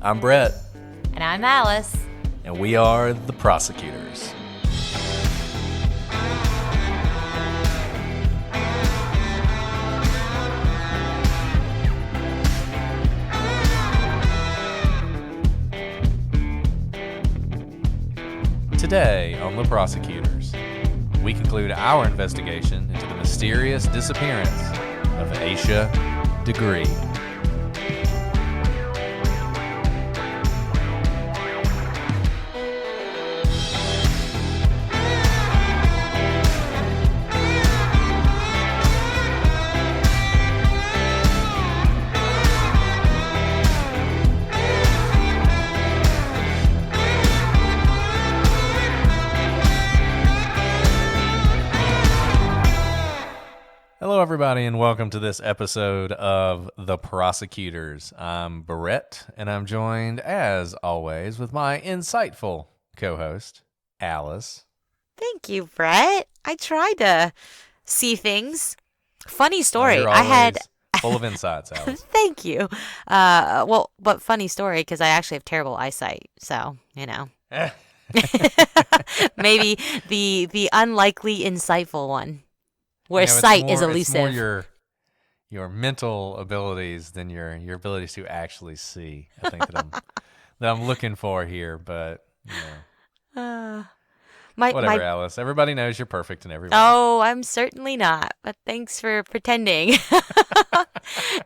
I'm Brett, And I'm Alice. and we are the Prosecutors. Today on The Prosecutors, we conclude our investigation into the mysterious disappearance of Asha Degree. Hello, everybody, and welcome to this episode of The Prosecutors. I'm Brett, and I'm joined, as always, with my insightful co-host, Alice. Thank you, Brett. I tried to see things. Funny story. You're I had. always full of insights, Alice. Thank you. But funny story because I actually have terrible eyesight. So, maybe the unlikely insightful one where sight is elusive. It's more your mental abilities than your abilities to actually see. I think that I'm looking for here, but whatever, Alice. Everybody knows you're perfect in every way. Oh, I'm certainly not. But thanks for pretending.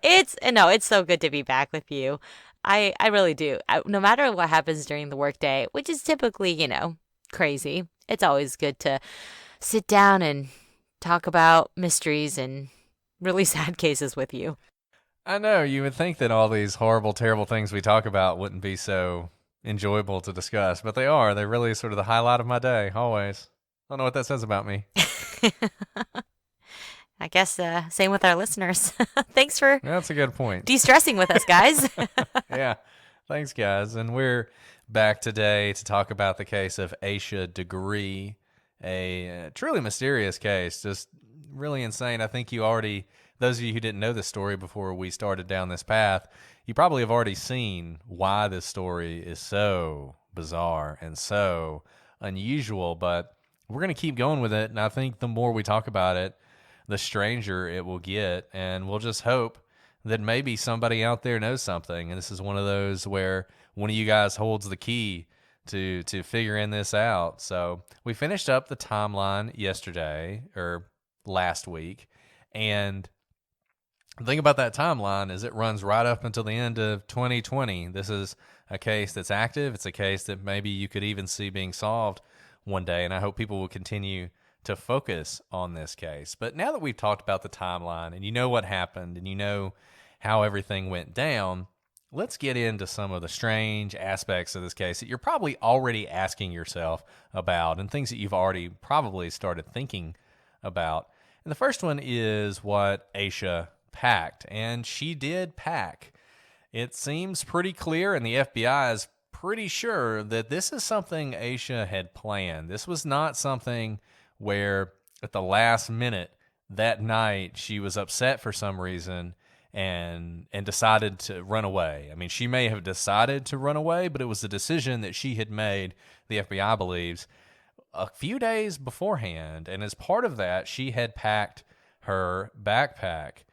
It's so good to be back with you. I really do. No matter what happens during the workday, which is typically, crazy, it's always good to sit down and talk about mysteries and really sad cases with you. I know. You would think that all these horrible, terrible things we talk about wouldn't be so enjoyable to discuss, but they are. They're really sort of the highlight of my day, always. I don't know what that says about me. I guess same with our listeners. Thanks for That's a good point. de-stressing with us, guys. Yeah. Thanks, guys. And we're back today to talk about the case of Asha Degree, a truly mysterious case, just really insane. I think those of you who didn't know this story before we started down this path, you probably have already seen why this story is so bizarre and so unusual, but we're going to keep going with it. And I think the more we talk about it, the stranger it will get. And we'll just hope that maybe somebody out there knows something. And this is one of those where one of you guys holds the key to figuring this out. So we finished up the timeline yesterday or last week. And the thing about that timeline is it runs right up until the end of 2020. This is a case that's active. It's a case that maybe you could even see being solved one day. And I hope people will continue to focus on this case. But now that we've talked about the timeline and you know what happened and you know how everything went down, let's get into some of the strange aspects of this case that you're probably already asking yourself about and things that you've already probably started thinking about. And the first one is what Asha packed, and she did pack. It seems pretty clear, and the FBI is pretty sure that this is something Asha had planned. This was not something where at the last minute that night she was upset for some reason and decided to run away. I mean, she may have decided to run away, but it was a decision that she had made, the FBI believes, a few days beforehand. And as part of that, she had packed her backpack.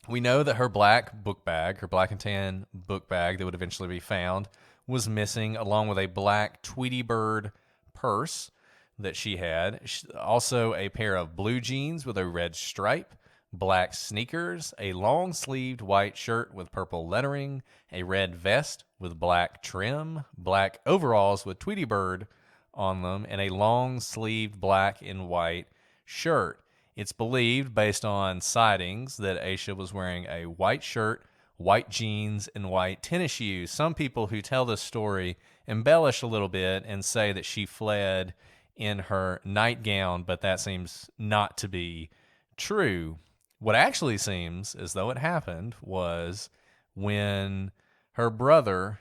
We know that her black book bag, her black and tan book bag that would eventually be found, was missing, along with a black Tweety Bird purse that she had. Also a pair of blue jeans with a red stripe, black sneakers, a long-sleeved white shirt with purple lettering, a red vest with black trim, black overalls with Tweety Bird on them, and a long-sleeved black and white shirt. It's believed, based on sightings, that Asha was wearing a white shirt, white jeans, and white tennis shoes. Some people who tell this story embellish a little bit and say that she fled in her nightgown, but that seems not to be true. What actually seems as though it happened was when her brother,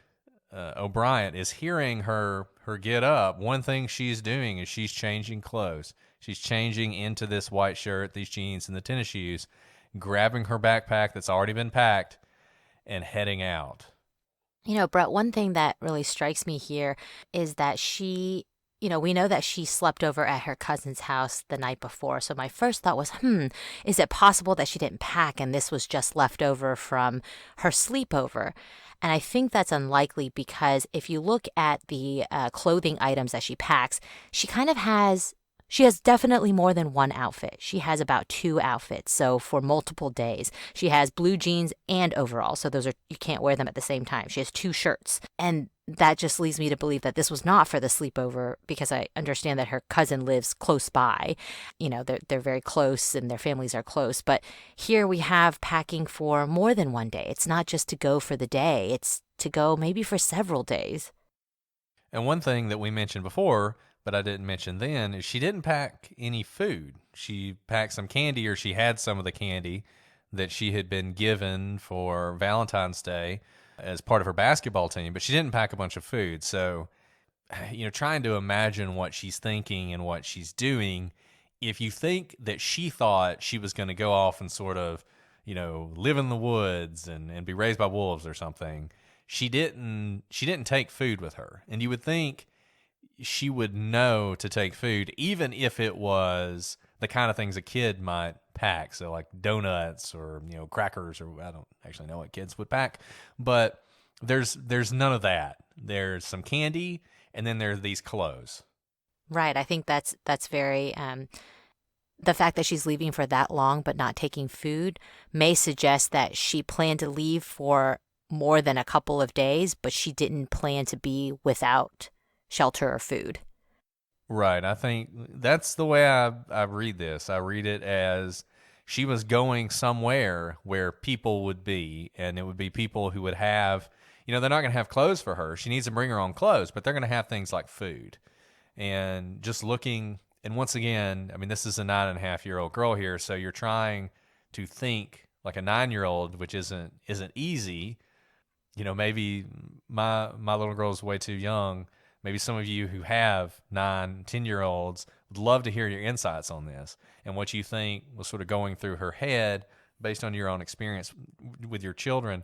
O'Brien, is hearing her get up, one thing she's doing is she's changing clothes. She's changing into this white shirt, these jeans, and the tennis shoes, grabbing her backpack that's already been packed, and heading out. Brett, one thing that really strikes me here is that we know that she slept over at her cousin's house the night before. So my first thought was, is it possible that she didn't pack and this was just left over from her sleepover? And I think that's unlikely because if you look at the clothing items that she packs, she kind of has. She has definitely more than one outfit. She has about two outfits. So for multiple days, she has blue jeans and overalls. So those are, you can't wear them at the same time. She has two shirts. And that just leads me to believe that this was not for the sleepover because I understand that her cousin lives close by. They're very close and their families are close. But here we have packing for more than one day. It's not just to go for the day. It's to go maybe for several days. And one thing that we mentioned before, but I didn't mention then, is she didn't pack any food. She packed some candy, or she had some of the candy that she had been given for Valentine's Day as part of her basketball team, but she didn't pack a bunch of food. So, trying to imagine what she's thinking and what she's doing, if you think that she thought she was going to go off and sort of, live in the woods and be raised by wolves or something, she didn't take food with her. And you would think she would know to take food, even if it was the kind of things a kid might pack. So like donuts or, crackers, or I don't actually know what kids would pack, but there's none of that. There's some candy, and then there's these clothes. Right. I think that's very the fact that she's leaving for that long but not taking food may suggest that she planned to leave for more than a couple of days, but she didn't plan to be without shelter or food. Right. I think that's the way I read this. I read it as she was going somewhere where people would be, and it would be people who would have, they're not going to have clothes for her. She needs to bring her own clothes, but they're going to have things like food. And just looking, and once again, I mean, this is a 9.5-year-old girl here, so you're trying to think like a 9-year-old, which isn't easy. Maybe my little girl's way too young. Maybe some of you who have 9, 10-year-olds would love to hear your insights on this and what you think was sort of going through her head based on your own experience with your children,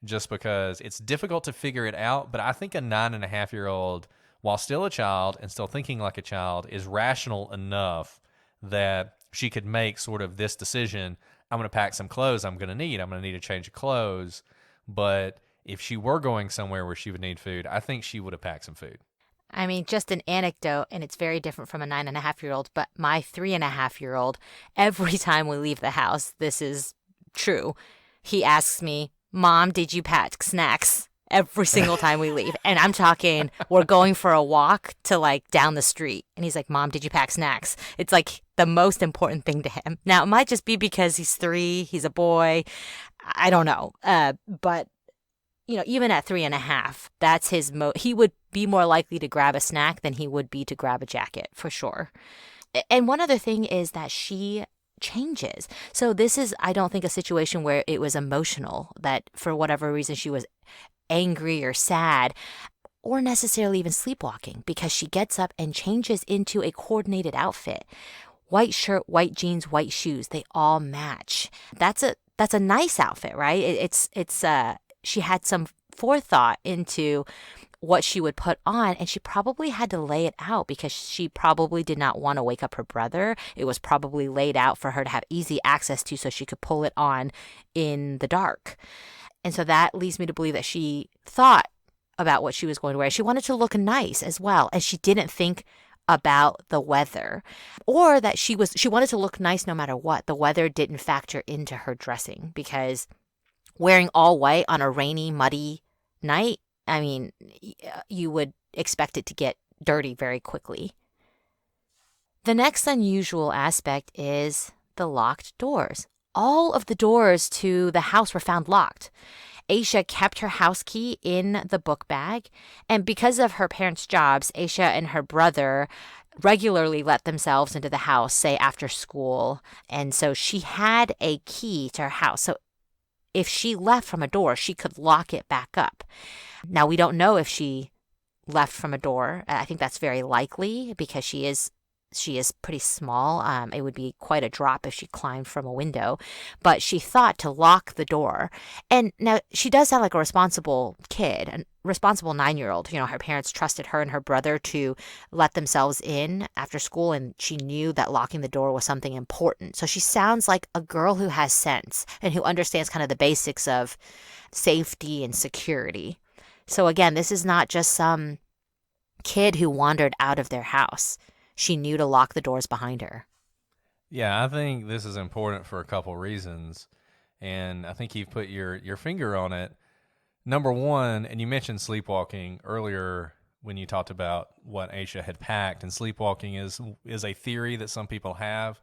just because it's difficult to figure it out. But I think a 9.5-year-old, while still a child and still thinking like a child, is rational enough that she could make sort of this decision. I'm going to pack some clothes I'm going to need. I'm going to need a change of clothes. But if she were going somewhere where she would need food, I think she would have packed some food. I mean, just an anecdote, and it's very different from a 9.5-year-old, but my 3.5-year-old, every time we leave the house, this is true. He asks me, Mom, did you pack snacks? Every single time we leave. And I'm talking, we're going for a walk to like down the street. And he's like, Mom, did you pack snacks? It's like the most important thing to him. Now, it might just be because he's 3, he's a boy. I don't know. But even at 3.5, that's he would be more likely to grab a snack than he would be to grab a jacket, for sure. And one other thing is that she changes. So this is, I don't think, a situation where it was emotional, that for whatever reason she was angry or sad, or necessarily even sleepwalking, because she gets up and changes into a coordinated outfit. White shirt, white jeans, white shoes, they all match. That's a nice outfit, right? She had some forethought into what she would put on, and she probably had to lay it out because she probably did not want to wake up her brother. It was probably laid out for her to have easy access to so she could pull it on in the dark. And so that leads me to believe that she thought about what she was going to wear. She wanted to look nice as well, and she didn't think about the weather, or that she wanted to look nice no matter what. The weather didn't factor into her dressing, because wearing all white on a rainy, muddy night, I mean, you would expect it to get dirty very quickly. The next unusual aspect is the locked doors. All of the doors to the house were found locked. Asha kept her house key in the book bag, and because of her parents' jobs, Asha and her brother regularly let themselves into the house, say after school, and so she had a key to her house. So if she left from a door, she could lock it back up. Now, we don't know if she left from a door. I think that's very likely because she is She is pretty small. It would be quite a drop if she climbed from a window, but she thought to lock the door. And now she does sound like a responsible kid, a responsible 9-year old. Her parents trusted her and her brother to let themselves in after school, and she knew that locking the door was something important. So she sounds like a girl who has sense and who understands kind of the basics of safety and security. So again, this is not just some kid who wandered out of their house. She knew to lock the doors behind her. Yeah, I think this is important for a couple reasons, and I think you've put your finger on it. Number one, and you mentioned sleepwalking earlier when you talked about what Aisha had packed, and sleepwalking is a theory that some people have.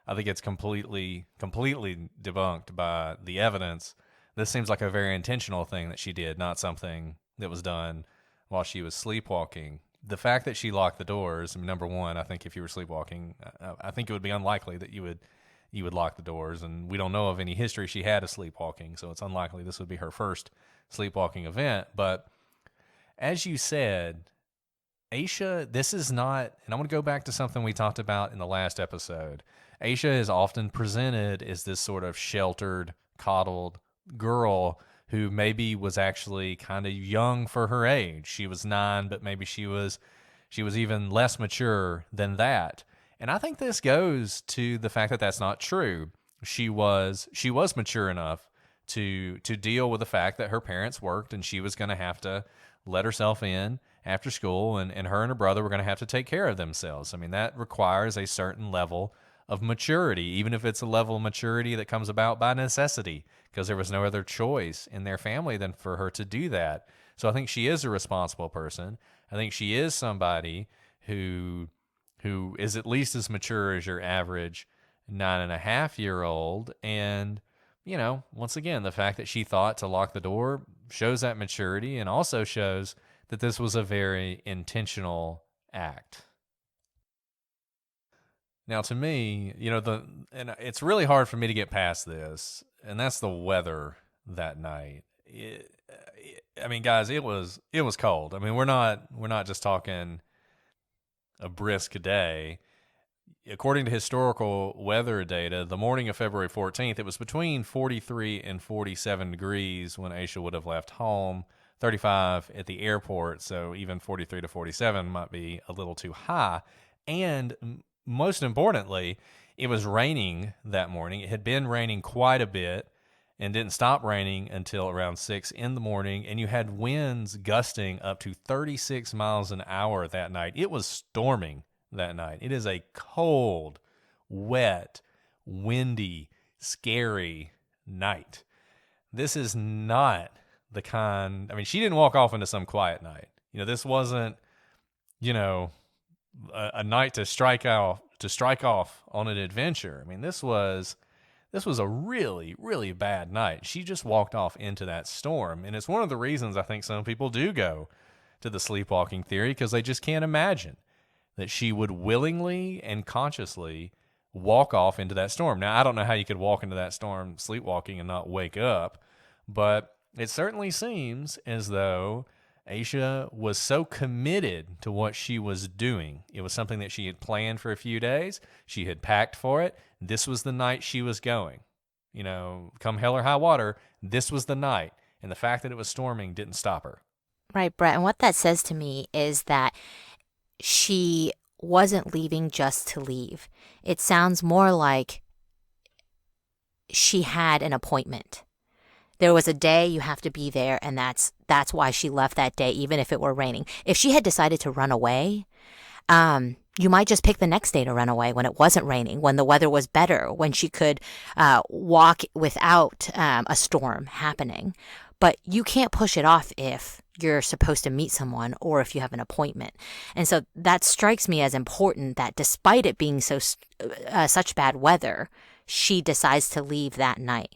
I think it's completely debunked by the evidence. This seems like a very intentional thing that she did, not something that was done while she was sleepwalking. The fact that she locked the doors, I mean, number one, I think if you were sleepwalking, I think it would be unlikely that you would lock the doors, and we don't know of any history she had of sleepwalking, so it's unlikely this would be her first sleepwalking event. But as you said, Aisha, this is not, and I'm going to go back to something we talked about in the last episode. Aisha is often presented as this sort of sheltered, coddled girl who maybe was actually kind of young for her age. She was 9, but maybe she was even less mature than that. And I think this goes to the fact that that's not true. She was mature enough to deal with the fact that her parents worked and she was going to have to let herself in after school, and her and her brother were going to have to take care of themselves. I mean, that requires a certain level of maturity, even if it's a level of maturity that comes about by necessity, because there was no other choice in their family than for her to do that. So I think she is a responsible person. I think she is somebody who is at least as mature as your average 9.5-year-old. And, once again, the fact that she thought to lock the door shows that maturity, and also shows that this was a very intentional act. Now, to me, and it's really hard for me to get past this, and that's the weather that night. I mean, guys, it was cold. I mean, we're not just talking a brisk day. According to historical weather data, the morning of February 14th, it was between 43 and 47 degrees when Aisha would have left home, 35 at the airport, so even 43 to 47 might be a little too high. And most importantly, it was raining that morning. It had been raining quite a bit and didn't stop raining until around 6 in the morning, and you had winds gusting up to 36 miles an hour that night. It was storming that night. It is a cold, wet, windy, scary night. This is not the kind, I mean, she didn't walk off into some quiet night. This wasn't, a night to strike off on an adventure. I mean, this was a really, really bad night. She just walked off into that storm. And it's one of the reasons I think some people do go to the sleepwalking theory, because they just can't imagine that she would willingly and consciously walk off into that storm. Now, I don't know how you could walk into that storm sleepwalking and not wake up, but it certainly seems as though Aisha was so committed to what she was doing. It was something that she had planned for a few days. She had packed for it. This was the night she was going. Come hell or high water, this was the night. And the fact that it was storming didn't stop her. Right, Brett. And what that says to me is that she wasn't leaving just to leave. It sounds more like she had an appointment. There was a day you have to be there, and that's why she left that day, even if it were raining. If she had decided to run away, you might just pick the next day to run away when it wasn't raining, when the weather was better, when she could walk without a storm happening. But you can't push it off if you're supposed to meet someone or if you have an appointment. And so that strikes me as important, that despite it being such bad weather, she decides to leave that night.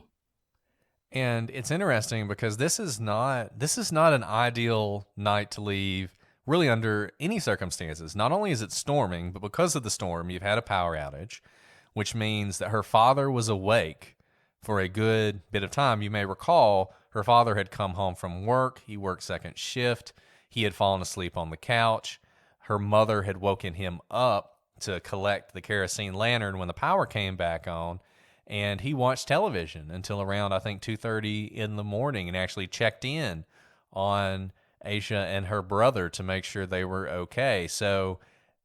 And it's interesting because this is not an ideal night to leave, really, under any circumstances. Not only is it storming, but because of the storm, you've had a power outage, which means that her father was awake for a good bit of time. You may recall her father had come home from work. He worked second shift. He had fallen asleep on the couch. Her mother had woken him up to collect the kerosene lantern when the power came back on, and he watched television until around, I think, 2:30 in the morning, and actually checked in on Aisha and her brother to make sure they were okay. So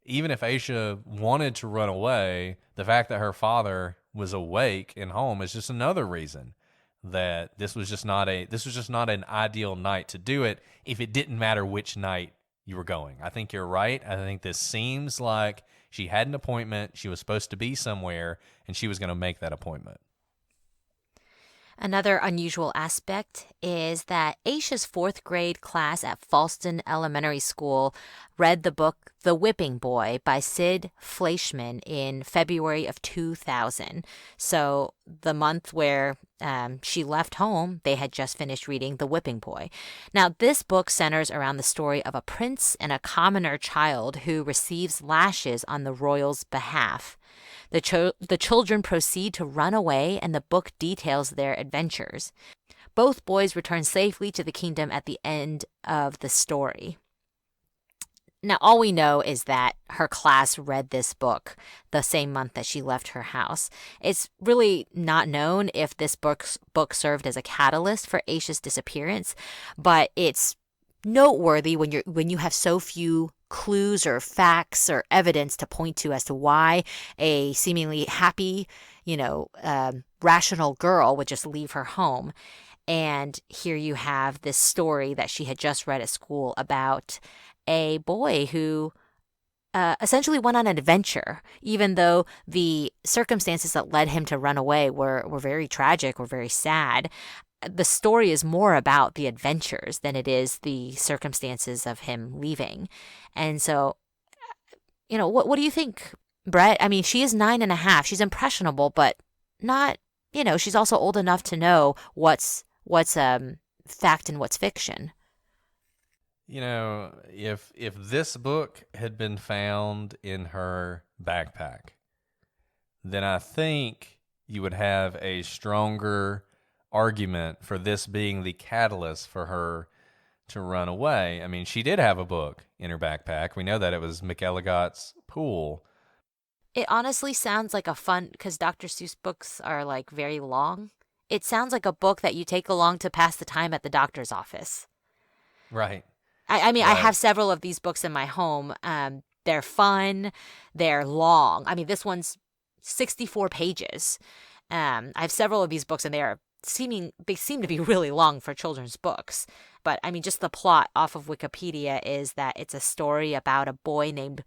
even if Aisha wanted to run away, the fact that her father was awake and home is just another reason that this was just not an ideal night to do it, if it didn't matter which night you were going. I think you're right. I think this seems like she had an appointment, she was supposed to be somewhere, and she was going to make that appointment. Another unusual aspect is that Aisha's fourth grade class at Falston Elementary School read the book The Whipping Boy by Sid Fleischman in February of 2000. So the month where she left home, they had just finished reading The Whipping Boy. Now, this book centers around the story of a prince and a commoner child who receives lashes on the royal's behalf. The children proceed to run away, and the book details their adventures. Both boys return safely to the kingdom at the end of the story. Now, all we know is that her class read this book the same month that she left her house. It's really not known if this book served as a catalyst for Aisha's disappearance, but it's noteworthy when you have so few clues or facts or evidence to point to as to why a seemingly happy, rational girl would just leave her home. And here you have this story that she had just read at school about a boy who essentially went on an adventure, even though the circumstances that led him to run away were very tragic, were very sad. The story is more about the adventures than it is the circumstances of him leaving. And so, what do you think, Brett? I mean, she is 9.5. She's impressionable, but not, she's also old enough to know what's fact and what's fiction. If this book had been found in her backpack, then I think you would have a stronger argument for this being the catalyst for her to run away. I mean, she did have a book in her backpack. We know that it was McElligott's Pool. It honestly sounds like a fun, because Dr. Seuss books are like very long. It sounds like a book that you take along to pass the time at the doctor's office. Right. I mean, I Right. have several of these books in my home. They're fun. They're long. I mean, this one's 64 pages. I have several of these books, and they seem to be really long for children's books. But I mean, just the plot off of Wikipedia is that it's a story about a boy named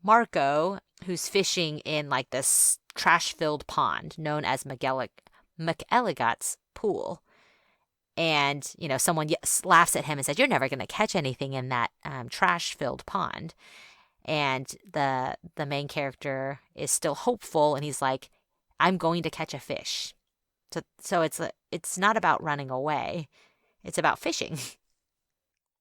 Marco who's fishing in like this trash-filled pond known as McElligott's Pool. And, someone laughs at him and says, "You're never going to catch anything in that trash-filled pond." And the main character is still hopeful, and he's like, "I'm going to catch a fish." So it's not about running away. It's about fishing.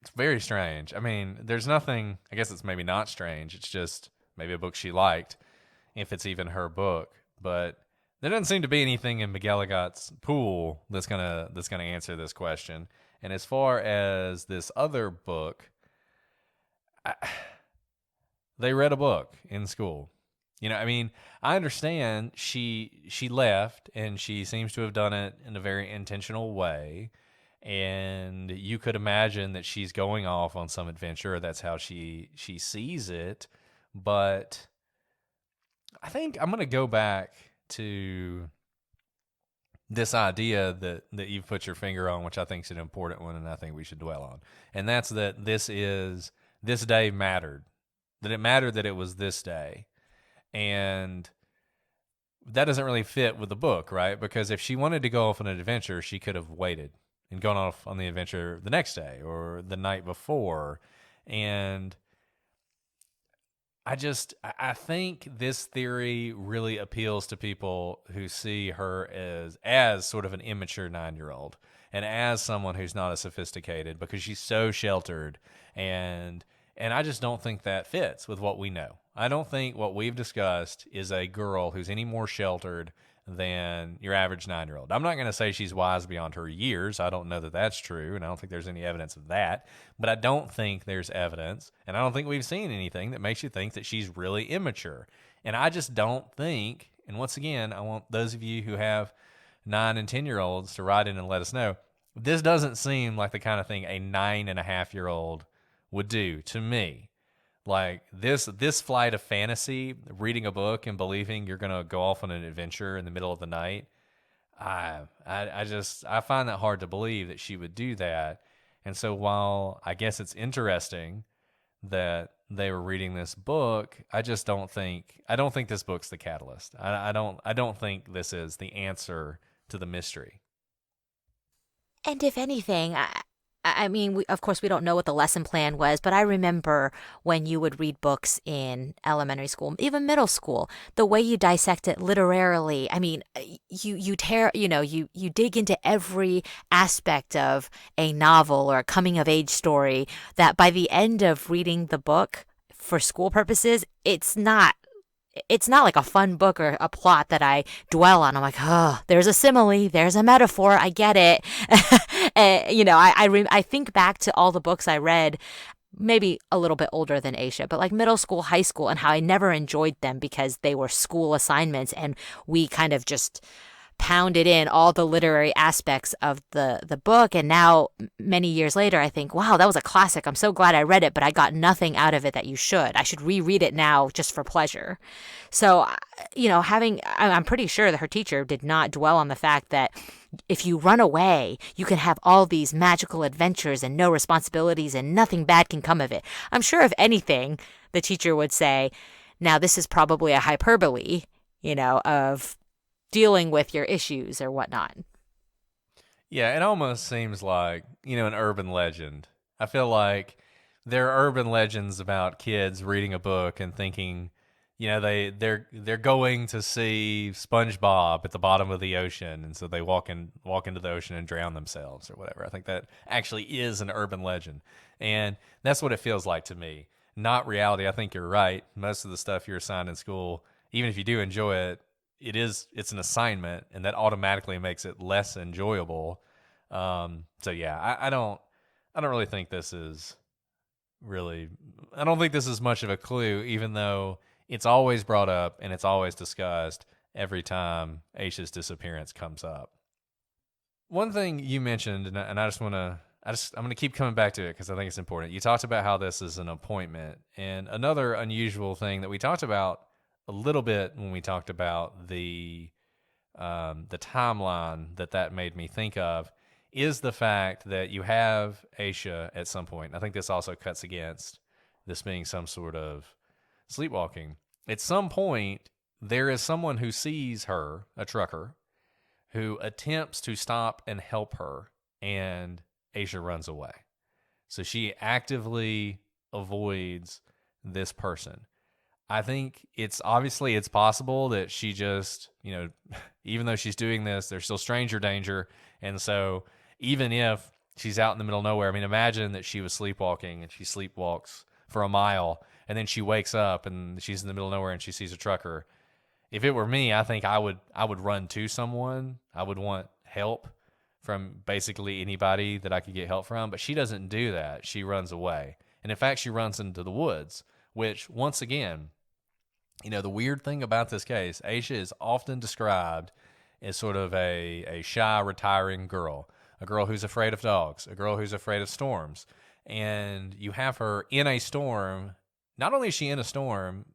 It's very strange. I mean, there's nothing, I guess it's maybe not strange. It's just maybe a book she liked, if it's even her book. But there doesn't seem to be anything in McElligott's Pool that's gonna answer this question. And as far as this other book, they read a book in school. I mean, I understand she left, and she seems to have done it in a very intentional way. And you could imagine that she's going off on some adventure. That's how she sees it. But I think I'm going to go back to this idea that you've put your finger on, which I think is an important one, and I think we should dwell on. And that's that this day mattered. That it mattered that it was this day. And that doesn't really fit with the book, right? Because if she wanted to go off on an adventure, she could have waited and gone off on the adventure the next day or the night before. And I think this theory really appeals to people who see her as sort of an immature 9-year-old, and as someone who's not as sophisticated, because she's so sheltered. And I just don't think that fits with what we know. I don't think what we've discussed is a girl who's any more sheltered than your average 9-year-old. I'm not going to say she's wise beyond her years. I don't know that that's true, and I don't think there's any evidence of that. But I don't think there's evidence, and I don't think we've seen anything that makes you think that she's really immature. And I just don't think, and once again, I want those of you who have 9 and 10-year-olds to write in and let us know. This doesn't seem like the kind of thing a 9.5-year-old would do to me. Like this flight of fantasy, reading a book and believing you're gonna go off on an adventure in the middle of the night. I find that hard to believe that she would do that. And so while I guess it's interesting that they were reading this book, I don't think this book's the catalyst. I don't think this is the answer to the mystery. And if anything, I mean, of course, we don't know what the lesson plan was, but I remember when you would read books in elementary school, even middle school, the way you dissect it literarily. I mean, you dig into every aspect of a novel or a coming of age story that by the end of reading the book for school purposes, it's not like a fun book or a plot that I dwell on. I'm like, oh, there's a simile, there's a metaphor, I get it. I think back to all the books I read, maybe a little bit older than Aisha, but like middle school, high school, and how I never enjoyed them because they were school assignments and we kind of just pounded in all the literary aspects of the book. And now, many years later, I think, wow, that was a classic. I'm so glad I read it, but I got nothing out of it that you should. I should reread it now just for pleasure. So, I'm pretty sure that her teacher did not dwell on the fact that if you run away, you can have all these magical adventures and no responsibilities and nothing bad can come of it. I'm sure if anything, the teacher would say, now this is probably a hyperbole, of dealing with your issues or whatnot. Yeah, it almost seems like, an urban legend. I feel like there are urban legends about kids reading a book and thinking, they're going to see SpongeBob at the bottom of the ocean, and so they walk into the ocean and drown themselves or whatever. I think that actually is an urban legend, and that's what it feels like to me. Not reality. I think you're right. Most of the stuff you're assigned in school, even if you do enjoy it, it's an assignment, and that automatically makes it less enjoyable. So yeah, I don't really think this is I don't think this is much of a clue, even though it's always brought up and it's always discussed every time Aisha's disappearance comes up. One thing you mentioned, and I'm going to keep coming back to it because I think it's important. You talked about how this is an appointment, and another unusual thing that we talked about a little bit when we talked about the timeline that made me think of is the fact that you have Aisha at some point. I think this also cuts against this being some sort of sleepwalking. At some point, there is someone who sees her, a trucker, who attempts to stop and help her, and Aisha runs away. So she actively avoids this person. I think it's possible that she just, even though she's doing this, there's still stranger danger. And so even if she's out in the middle of nowhere, I mean, imagine that she was sleepwalking and she sleepwalks for a mile and then she wakes up and she's in the middle of nowhere and she sees a trucker. If it were me, I think I would run to someone. I would want help from basically anybody that I could get help from. But she doesn't do that. She runs away. And in fact, she runs into the woods, which once again, the weird thing about this case, Aisha is often described as sort of a shy, retiring girl, a girl who's afraid of dogs, a girl who's afraid of storms. And you have her in a storm. Not only is she in a storm,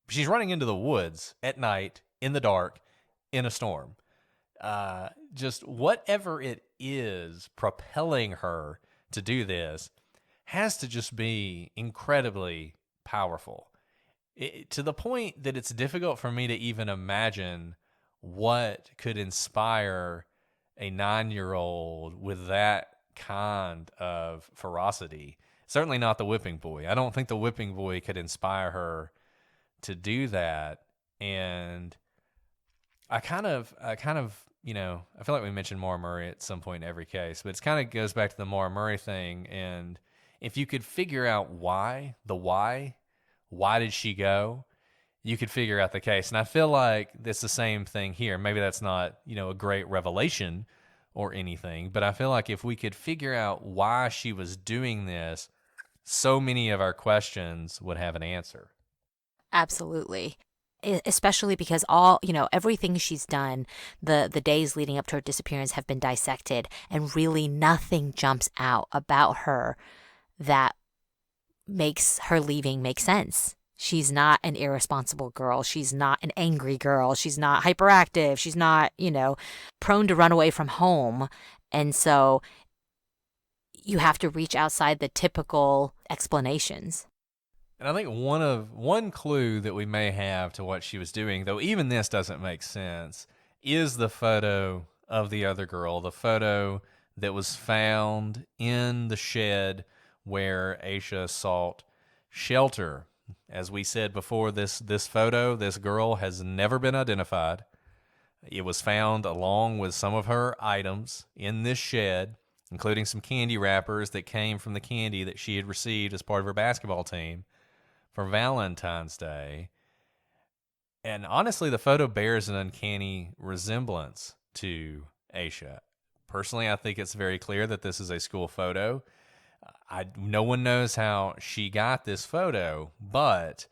she's running into the woods at night, in the dark, in a storm. Just whatever it is propelling her to do this has to just be incredibly powerful. To the point that it's difficult for me to even imagine what could inspire a 9-year-old with that kind of ferocity. Certainly not the whipping boy. I don't think the whipping boy could inspire her to do that. And I feel like we mentioned Maura Murray at some point in every case, but it kind of goes back to the Maura Murray thing. And if you could figure out why did she go? you could figure out the case. And I feel like it's the same thing here. Maybe that's not, a great revelation or anything, but I feel like if we could figure out why she was doing this, so many of our questions would have an answer. Absolutely. Especially because all, everything she's done, the days leading up to her disappearance have been dissected, and really nothing jumps out about her that makes her leaving make sense. She's not an irresponsible girl. She's not an angry girl. She's not hyperactive. She's not, prone to run away from home. And so you have to reach outside the typical explanations. And I think one clue that we may have to what she was doing, though even this doesn't make sense, is the photo of the other girl, the photo that was found in the shed where Asha sought shelter. As we said before, this photo, this girl has never been identified. It was found along with some of her items in this shed, including some candy wrappers that came from the candy that she had received as part of her basketball team for Valentine's Day. And honestly, the photo bears an uncanny resemblance to Aisha. Personally, I think it's very clear that this is a school photo. No one knows how she got this photo, but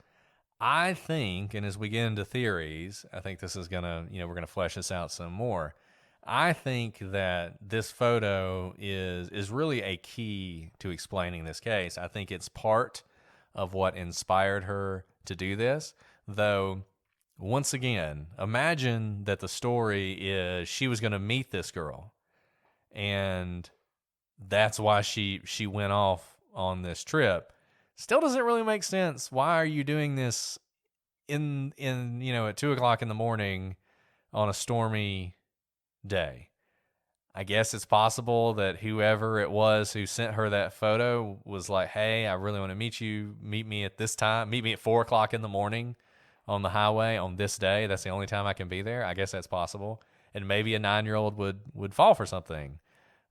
I think, and as we get into theories, I think this is gonna, we're gonna flesh this out some more. I think that this photo is really a key to explaining this case. I think it's part of what inspired her to do this, though. Once again, imagine that the story is she was going to meet this girl, and that's why she went off on this trip. Still doesn't really make sense. Why are you doing this in at 2 o'clock in the morning on a stormy day? I guess it's possible that whoever it was who sent her that photo was like, "Hey, I really want to meet you. Meet me at this time. Meet me at 4 o'clock in the morning on the highway on this day. That's the only time I can be there." I guess that's possible. And maybe a 9-year-old would fall for something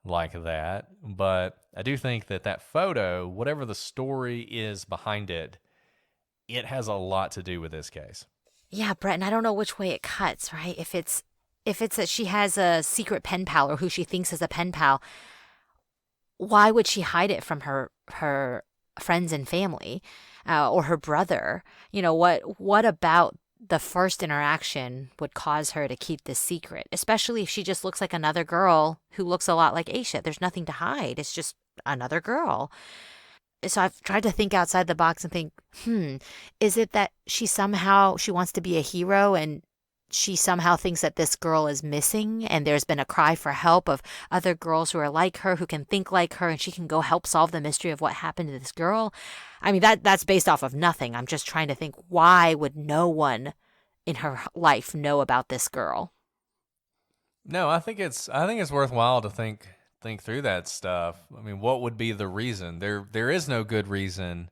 like that. But I do think that photo, whatever the story is behind it, it has a lot to do with this case. Yeah, Brett, and I don't know which way it cuts, right? If it's that she has a secret pen pal or who she thinks is a pen pal, why would she hide it from her friends and family, or her brother? What about the first interaction would cause her to keep this secret, especially if she just looks like another girl who looks a lot like Aisha? There's nothing to hide. It's just another girl. So I've tried to think outside the box and think, is it that she wants to be a hero, and she somehow thinks that this girl is missing, and there's been a cry for help of other girls who are like her, who can think like her, and she can go help solve the mystery of what happened to this girl? I mean, that's based off of nothing. I'm just trying to think, why would no one in her life know about this girl? No, I think it's worthwhile to think through that stuff. I mean, what would be the reason? There is no good reason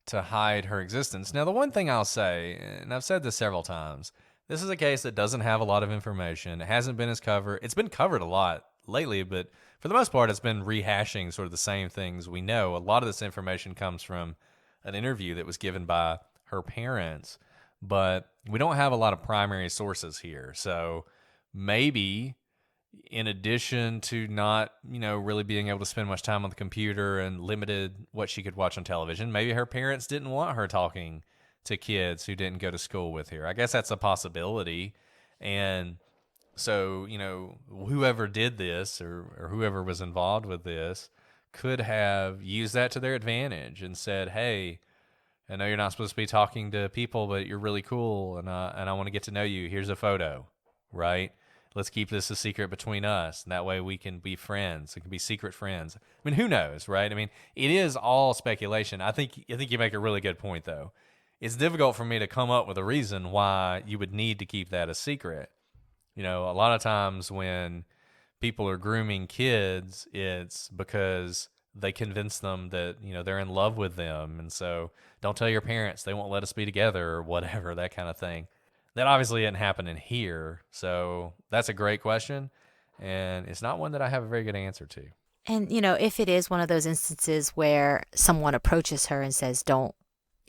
to hide her existence. Now, the one thing I'll say, and I've said this several times, this is a case that doesn't have a lot of information. It hasn't been as covered. It's been covered a lot lately, but for the most part, it's been rehashing sort of the same things we know. A lot of this information comes from an interview that was given by her parents, but we don't have a lot of primary sources here. So maybe in addition to not, really being able to spend much time on the computer and limited what she could watch on television, maybe her parents didn't want her talking to kids who didn't go to school with her. I guess that's a possibility. And so, whoever did this or whoever was involved with this could have used that to their advantage and said, "Hey, I know you're not supposed to be talking to people, but you're really cool, and I want to get to know you. Here's a photo, right? Let's keep this a secret between us, and that way we can be friends. It can be secret friends." I mean, who knows, right? I mean, it is all speculation. I think you make a really good point, though. It's difficult for me to come up with a reason why you would need to keep that a secret. A lot of times when people are grooming kids, it's because they convince them that, they're in love with them. And so don't tell your parents, they won't let us be together or whatever, that kind of thing. That obviously isn't happening here. So that's a great question. And it's not one that I have a very good answer to. And, if it is one of those instances where someone approaches her and says, don't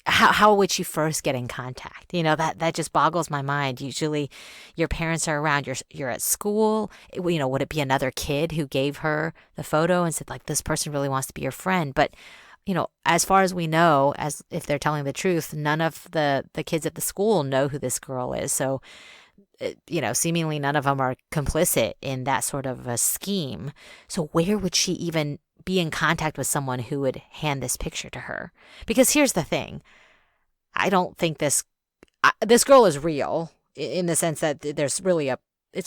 how would she first get in contact? That just boggles my mind. Usually your parents are around, you're at school. Would it be another kid who gave her the photo and said, like, this person really wants to be your friend? But as far as we know, as if they're telling the truth, none of the kids at the school know who this girl is. So, seemingly none of them are complicit in that sort of a scheme. So where would she even be in contact with someone who would hand this picture to her? Because here's the thing. I don't think this girl is real in the sense that it's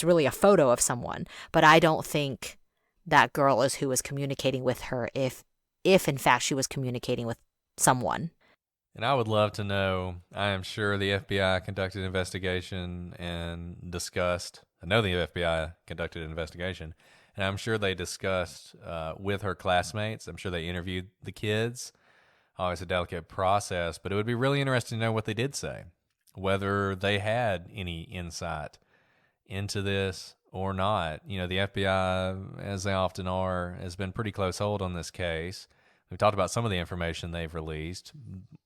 really a photo of someone, but I don't think that girl is who was communicating with her if in fact she was communicating with someone. And I would love to know. I am sure the FBI conducted an investigation and discussed. I know the FBI conducted an investigation, and I'm sure they discussed with her classmates. I'm sure they interviewed the kids. Always a delicate process, but it would be really interesting to know what they did say, whether they had any insight into this or not. The FBI, as they often are, has been pretty close hold on this case. We've talked about some of the information they've released.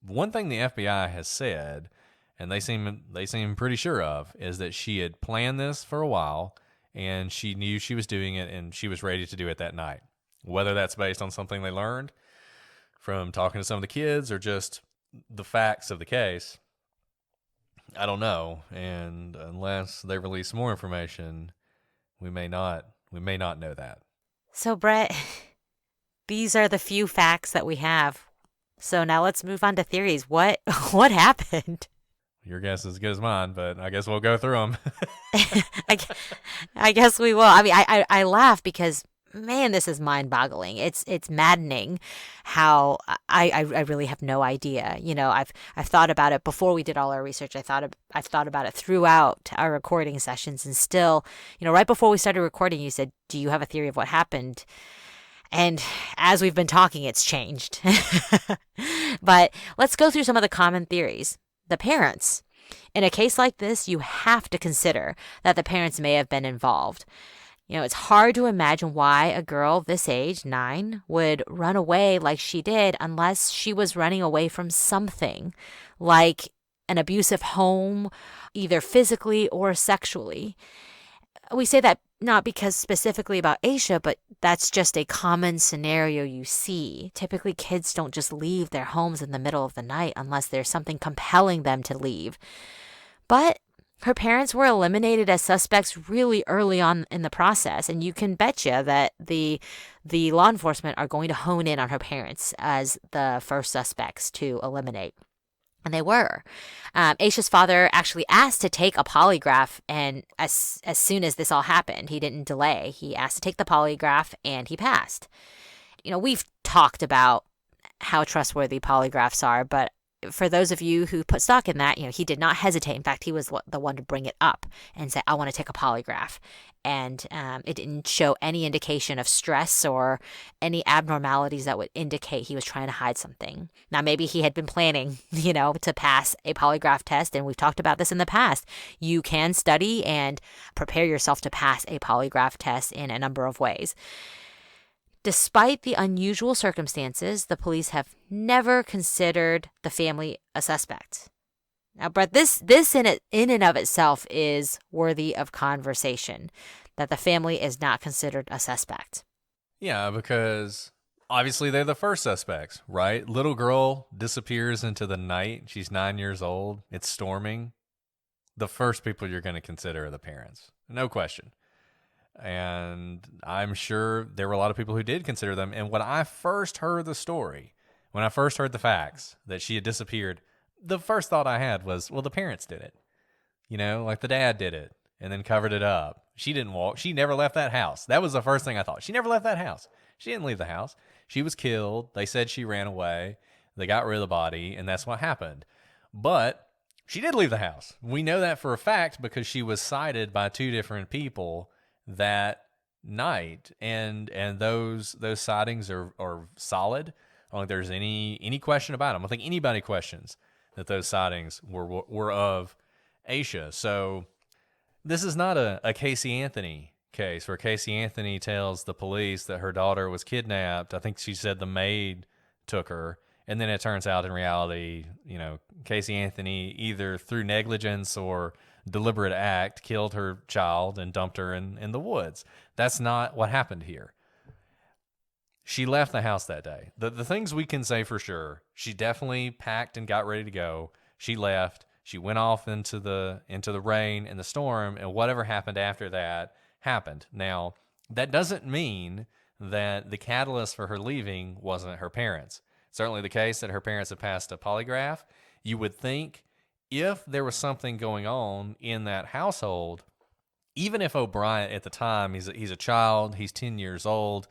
One thing the FBI has said, and they seem pretty sure of, is that she had planned this for a while, and she knew she was doing it, and she was ready to do it that night. Whether that's based on something they learned from talking to some of the kids or just the facts of the case, I don't know. And unless they release more information, we may not know that. So, Brett, these are the few facts that we have. So now let's move on to theories. What happened? Your guess is as good as mine, but I guess we'll go through them. I guess we will. I mean, I laugh because, man, this is mind-boggling. It's maddening how I really have no idea. I've thought about it before we did all our research. I've thought about it throughout our recording sessions, and still, right before we started recording, you said, "Do you have a theory of what happened?" And as we've been talking, it's changed. But let's go through some of the common theories. The parents. In a case like this, you have to consider that the parents may have been involved. It's hard to imagine why a girl this age, 9, would run away like she did unless she was running away from something, like an abusive home, either physically or sexually. We say that not because specifically about Asha, but that's just a common scenario you see. Typically, kids don't just leave their homes in the middle of the night unless there's something compelling them to leave. But her parents were eliminated as suspects really early on in the process, and you can betcha that the law enforcement are going to hone in on her parents as the first suspects to eliminate. And they were. Aisha's father actually asked to take a polygraph, and as soon as this all happened, he didn't delay. He asked to take the polygraph, and he passed. We've talked about how trustworthy polygraphs are, but for those of you who put stock in that, he did not hesitate. In fact, he was the one to bring it up and say, "I want to take a polygraph." And it didn't show any indication of stress or any abnormalities that would indicate he was trying to hide something. Now, maybe he had been planning, to pass a polygraph test, and we've talked about this in the past. You can study and prepare yourself to pass a polygraph test in a number of ways. Despite the unusual circumstances, the police have never considered the family a suspect. Now, Brett, this in and of itself is worthy of conversation, that the family is not considered a suspect. Yeah, because obviously they're the first suspects, right? Little girl disappears into the night. She's 9 years old. It's storming. The first people you're going to consider are the parents. No question. And I'm sure there were a lot of people who did consider them. And when I first heard the story, when I first heard the facts that she had disappeared, the first thought I had was, well, the parents did it. Like the dad did it and then covered it up. She didn't walk. She never left that house. That was the first thing I thought. She never left that house. She didn't leave the house. She was killed. They said she ran away. They got rid of the body, and that's what happened. But she did leave the house. We know that for a fact because she was cited by 2 different people that night, and those sightings are solid. I don't think there's any question about them. I don't think anybody questions that those sightings were of Asha. So this is not a Casey Anthony case where Casey Anthony tells the police that her daughter was kidnapped. I think she said the maid took her, And then it turns out in reality, Casey Anthony, either through negligence or deliberate act, killed her child and dumped her in the woods. That's not what happened here. She left the house that day. The things we can say for sure, she definitely packed and got ready to go. She left. She went off into the rain and the storm, and whatever happened after that happened. Now, that doesn't mean that the catalyst for her leaving wasn't her parents. Certainly the case that her parents had passed a polygraph. You would think if there was something going on in that household, even if O'Brien at the time, he's a child, he's 10 years old,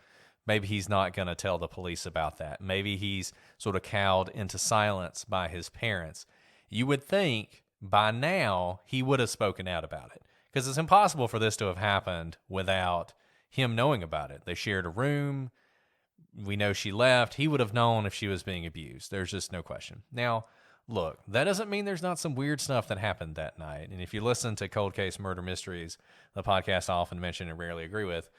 maybe he's not going to tell the police about that. Maybe he's sort of cowed into silence by his parents. You would think by now he would have spoken out about it, because it's impossible for this to have happened without him knowing about it. They shared a room. We know she left. He would have known if she was being abused. There's just no question. Now, look, that doesn't mean there's not some weird stuff that happened that night. And if you listen to Cold Case Murder Mysteries, the podcast I often mention and rarely agree with,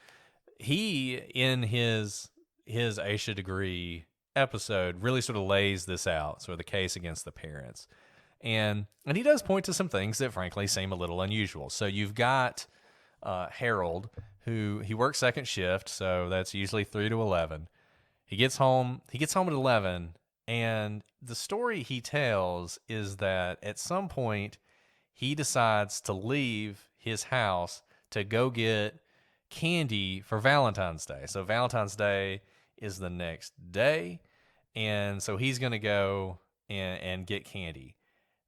he, in his Asha Degree episode, really sort of lays this out, sort of the case against the parents. And he does point to some things that frankly seem a little unusual. So you've got Harold, who he works second shift, so that's usually 3 to 11. He gets home at 11, and the story he tells is that at some point he decides to leave his house to go get candy for Valentine's Day. So Valentine's Day is the next day, and so he's going to go and get candy.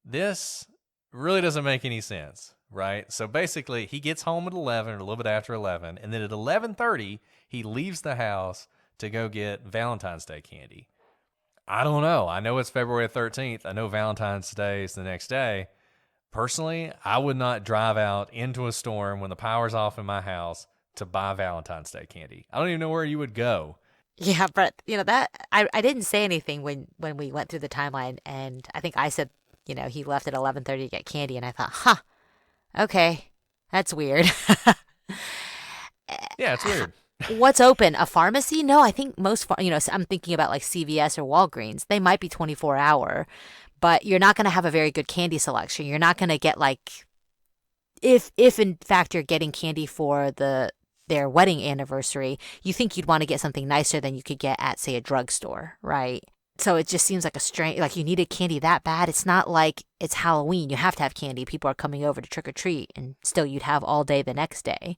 This really doesn't make any sense, right? So basically, he gets home at 11 or a little bit after 11, and then at 11:30, he leaves the house to go get Valentine's Day candy. I don't know. I know it's February 13th. I know Valentine's Day is the next day. Personally, I would not drive out into a storm when the power's off in my house to buy Valentine's Day candy. I don't even know where you would go. Yeah, but that I didn't say anything when we went through the timeline, and I think I said, he left at 11:30 to get candy, and I thought, huh, okay, that's weird. Yeah, it's weird. What's open? A pharmacy? No, I think most, I'm thinking about like CVS or Walgreens. They might be 24-hour, but you're not going to have a very good candy selection. You're not going to get like, if in fact you're getting candy for their wedding anniversary, you think you'd want to get something nicer than you could get at, say, a drugstore, right? So it just seems like a strange, like you needed candy that bad. It's not like it's Halloween. You have to have candy. People are coming over to trick or treat, and still you'd have all day the next day.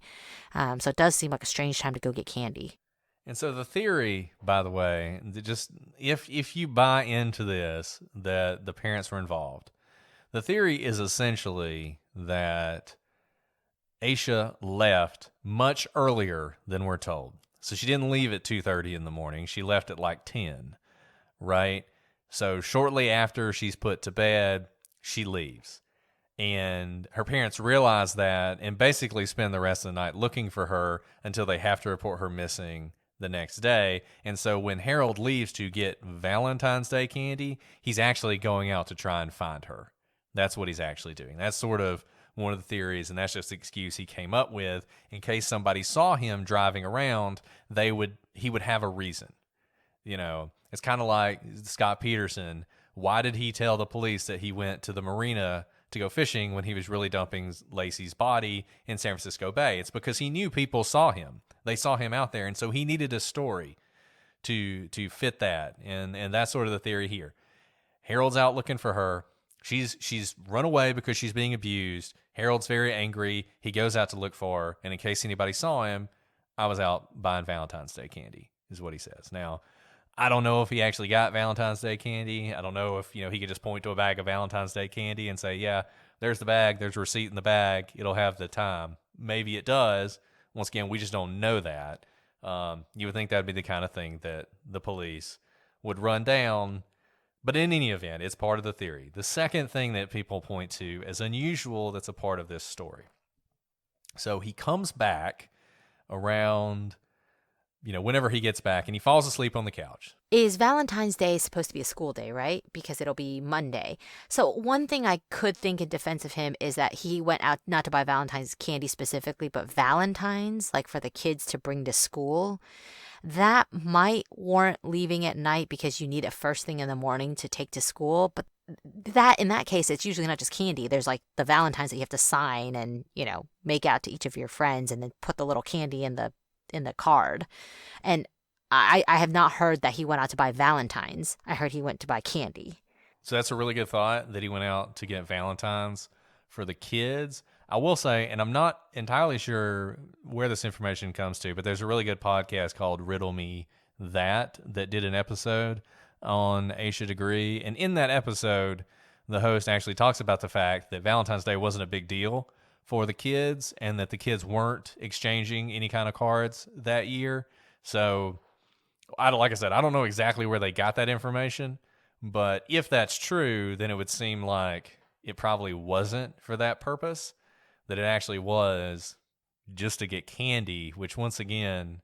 So it does seem like a strange time to go get candy. And so the theory, by the way, just if you buy into this, that the parents were involved, the theory is essentially that Asha left much earlier than we're told. So she didn't leave at 2:30 in the morning. She left at like 10, right? So shortly after she's put to bed, she leaves. And her parents realize that and basically spend the rest of the night looking for her until they have to report her missing the next day. And so when Harold leaves to get Valentine's Day candy, he's actually going out to try and find her. That's what he's actually doing. That's sort of one of the theories, and that's just the excuse he came up with in case somebody saw him driving around. He would have a reason. It's kind of like Scott Peterson. Why did he tell the police that he went to the marina to go fishing when he was really dumping Lacey's body in San Francisco Bay? It's because he knew people saw him. They saw him out there, and so he needed a story to fit that. And that's sort of the theory here. Harold's out looking for her. She's run away because she's being abused. Harold's very angry. He goes out to look for her, and in case anybody saw him, I was out buying Valentine's Day candy, is what he says. Now, I don't know if he actually got Valentine's Day candy. I don't know if, he could just point to a bag of Valentine's Day candy and say, yeah, there's the bag. There's a receipt in the bag. It'll have the time. Maybe it does. Once again, we just don't know that. You would think that would be the kind of thing that the police would run down. But in any event, it's part of the theory. The second thing that people point to as unusual that's a part of this story. So he comes back around whenever he gets back, and he falls asleep on the couch. Is Valentine's Day supposed to be a school day, right? Because it'll be Monday. So, one thing I could think in defense of him is that he went out not to buy Valentine's candy specifically, but Valentine's, like for the kids to bring to school. That might warrant leaving at night because you need it first thing in the morning to take to school. But that in that case, it's usually not just candy. There's like the Valentine's that you have to sign and, make out to each of your friends and then put the little candy in the card. And I have not heard that he went out to buy Valentine's. I heard he went to buy candy. So that's a really good thought that he went out to get Valentine's for the kids. I will say, and I'm not entirely sure where this information comes to, but there's a really good podcast called Riddle Me That did an episode on Asha Degree. And in that episode, the host actually talks about the fact that Valentine's Day wasn't a big deal for the kids and that the kids weren't exchanging any kind of cards that year. So, like I said, I don't know exactly where they got that information, but if that's true, then it would seem like it probably wasn't for that purpose, that it actually was just to get candy, which once again,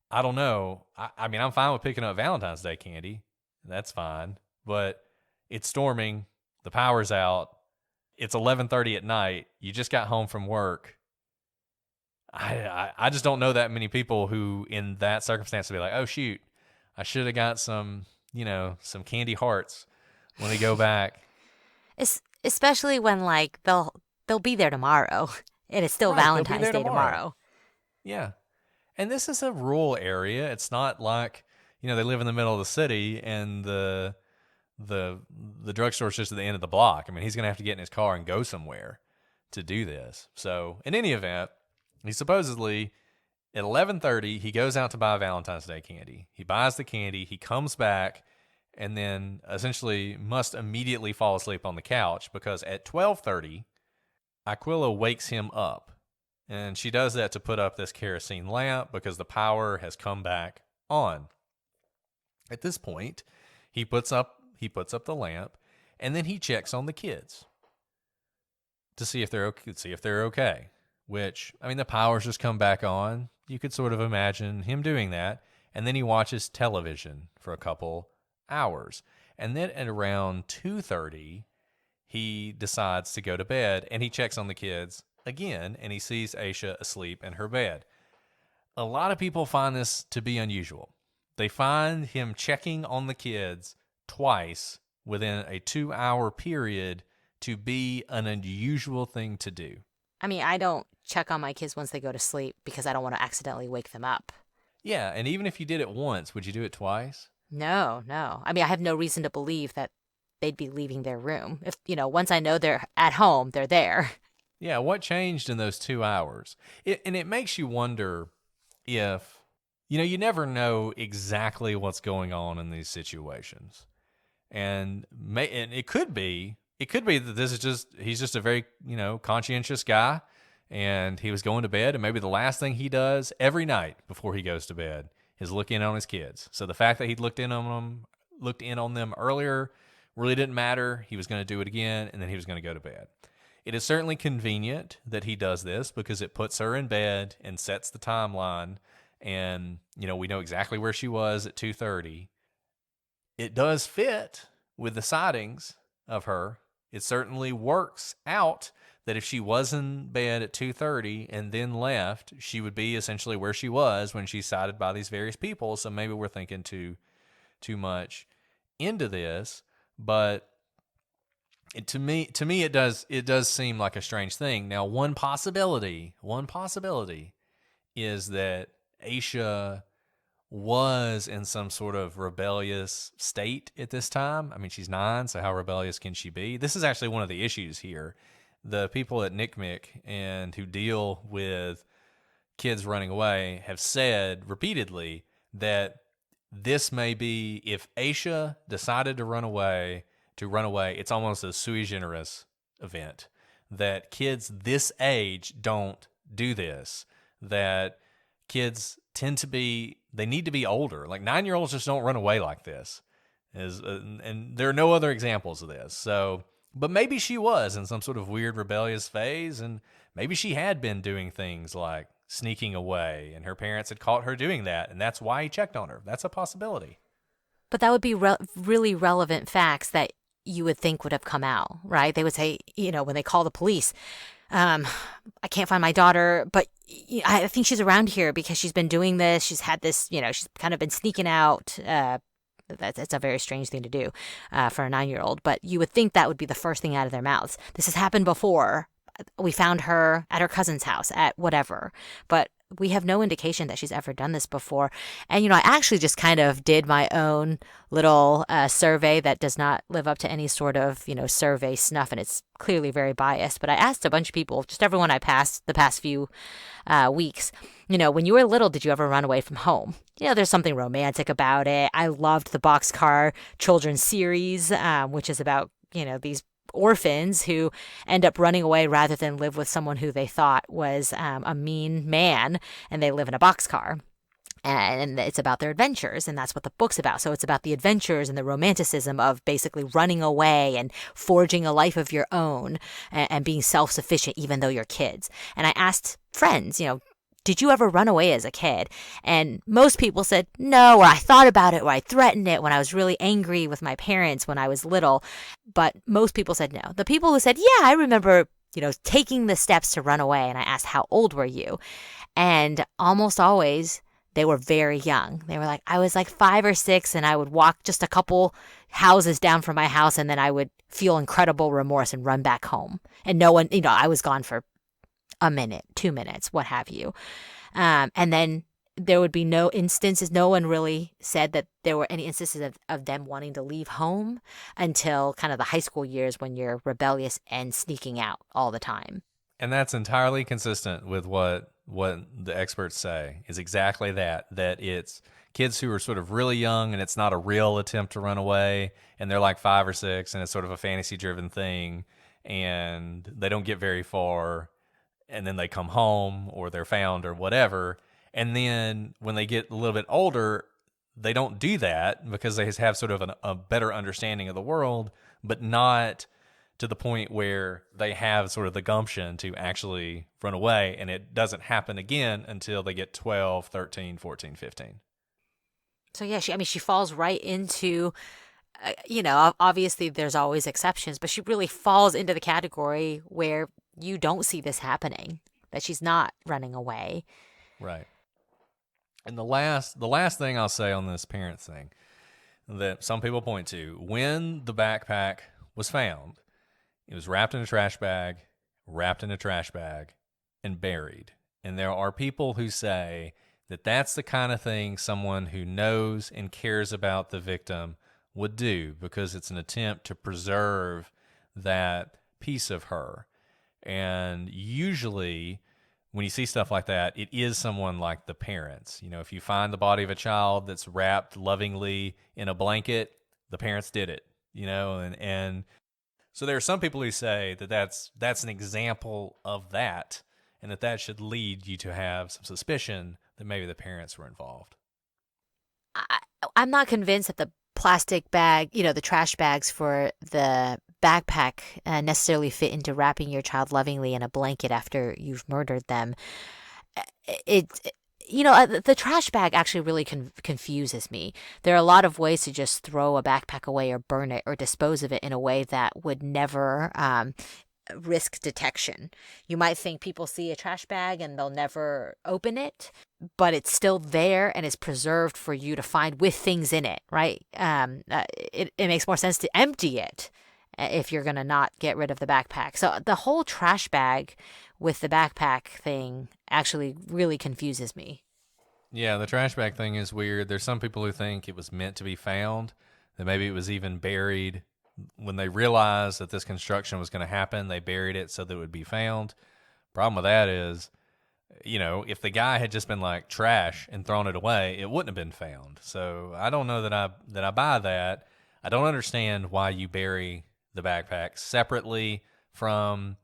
I don't know. I mean, I'm fine with picking up Valentine's Day candy. That's fine. But it's storming. The power's out. It's 11:30 at night. You just got home from work. I just don't know that many people who in that circumstance would be like, oh, shoot, I should have got some candy hearts when we go back. Especially when like they'll be there tomorrow and it's still Right, Valentine's Day tomorrow. Yeah. And this is a rural area. It's not like, they live in the middle of the city and the drugstore's just at the end of the block. I mean, he's going to have to get in his car and go somewhere to do this. So in any event, he supposedly at 11:30, he goes out to buy Valentine's Day candy. He buys the candy. He comes back and then essentially must immediately fall asleep on the couch because at 12:30, Aquila wakes him up. And she does that to put up this kerosene lamp because the power has come back on. At this point, he puts up the lamp, and then he checks on the kids to see if they're okay. Which, I mean, the power's just come back on. You could sort of imagine him doing that, and then he watches television for a couple hours. And then at around 2:30, he decides to go to bed, and he checks on the kids again, and he sees Asha asleep in her bed. A lot of people find this to be unusual. They find him checking on the kids twice within a 2-hour period to be an unusual thing to do. I mean, I don't check on my kids once they go to sleep because I don't want to accidentally wake them up. Yeah, and even if you did it once, would you do it twice? No. I mean, I have no reason to believe that they'd be leaving their room. If, once I know they're at home, they're there. Yeah, what changed in those 2 hours? And it makes you wonder if, you never know exactly what's going on in these situations. And it could be that he's just a very, conscientious guy, and he was going to bed, and maybe the last thing he does every night before he goes to bed is look in on his kids. So the fact that he looked in on them earlier really didn't matter. He was going to do it again, and then he was going to go to bed. It is certainly convenient that he does this because it puts her in bed and sets the timeline, and we know exactly where she was at 2:30. It does fit with the sightings of her. It certainly works out that if she was in bed at 2:30 and then left, she would be essentially where she was when she's sighted by these various people. So maybe we're thinking too much into this, but to me it does seem like a strange thing. Now, one possibility is that Asha was in some sort of rebellious state at this time. I mean, she's 9, so how rebellious can she be? This is actually one of the issues here. The people at NCMEC and who deal with kids running away have said repeatedly that this may be, if Asha decided to run away, it's almost a sui generis event. That kids this age don't do this. That kids they need to be older. Like 9-year-olds just don't run away like this. And there are no other examples of this. So, but maybe she was in some sort of weird rebellious phase, and maybe she had been doing things like sneaking away, and her parents had caught her doing that, and that's why he checked on her. That's a possibility. But that would be really relevant facts that you would think would have come out, right? They would say, when they call the police, um, I can't find my daughter, but I think she's around here because she's been doing this. She's had this, she's kind of been sneaking out. That's a very strange thing to do for a 9-year-old, but you would think that would be the first thing out of their mouths. This has happened before. We found her at her cousin's house at whatever, but we have no indication that she's ever done this before. And, I actually just kind of did my own little survey that does not live up to any sort of, survey snuff, and it's clearly very biased. But I asked a bunch of people, just everyone I passed the past few weeks, when you were little, did you ever run away from home? There's something romantic about it. I loved the Boxcar Children's series, which is about, these orphans who end up running away rather than live with someone who they thought was a mean man, and they live in a boxcar. And it's about their adventures, and that's what the book's about. So it's about the adventures and the romanticism of basically running away and forging a life of your own and being self-sufficient even though you're kids. And I asked friends, did you ever run away as a kid? And most people said no, or I thought about it, or I threatened it when I was really angry with my parents when I was little. But most people said no. The people who said, yeah, I remember, taking the steps to run away, and I asked, how old were you? And almost always they were very young. They were like, I was like 5 or 6, and I would walk just a couple houses down from my house, and then I would feel incredible remorse and run back home. And no one, I was gone for a minute, 2 minutes, what have you. And then there would be no instances. No one really said that there were any instances of them wanting to leave home until kind of the high school years when you're rebellious and sneaking out all the time. And that's entirely consistent with what the experts say, is exactly that it's kids who are sort of really young and it's not a real attempt to run away, and they're like 5 or 6 and it's sort of a fantasy driven thing, and they don't get very far, and then they come home or they're found or whatever. And then when they get a little bit older, they don't do that because they have sort of a better understanding of the world, but not to the point where they have sort of the gumption to actually run away. And it doesn't happen again until they get 12, 13, 14, 15. So yeah, she falls right into, obviously there's always exceptions, but she really falls into the category where you don't see this happening, that she's not running away. Right. And the last thing I'll say on this parents thing that some people point to, when the backpack was found, it was wrapped in a trash bag, and buried. And there are people who say that that's the kind of thing someone who knows and cares about the victim would do, because it's an attempt to preserve that piece of her. And usually when you see stuff like that, it is someone like the parents. If you find the body of a child that's wrapped lovingly in a blanket, the parents did it, and so there are some people who say that that's an example of that, and that should lead you to have some suspicion that maybe the parents were involved. I'm not convinced that the plastic bag, the trash bags for the backpack necessarily fit into wrapping your child lovingly in a blanket after you've murdered them. The trash bag actually really confuses me. There are a lot of ways to just throw a backpack away or burn it or dispose of it in a way that would never risk detection. You might think people see a trash bag and they'll never open it, but it's still there and is preserved for you to find with things in it, right? It makes more sense to empty it if you're going to not get rid of the backpack. So the whole trash bag with the backpack thing actually really confuses me. Yeah, the trash bag thing is weird. There's some people who think it was meant to be found, that maybe it was even buried. When they realized that this construction was going to happen, they buried it so that it would be found. Problem with that is, if the guy had just been like trash and thrown it away, it wouldn't have been found. So I don't know that I buy that. I don't understand why you bury the backpack separately from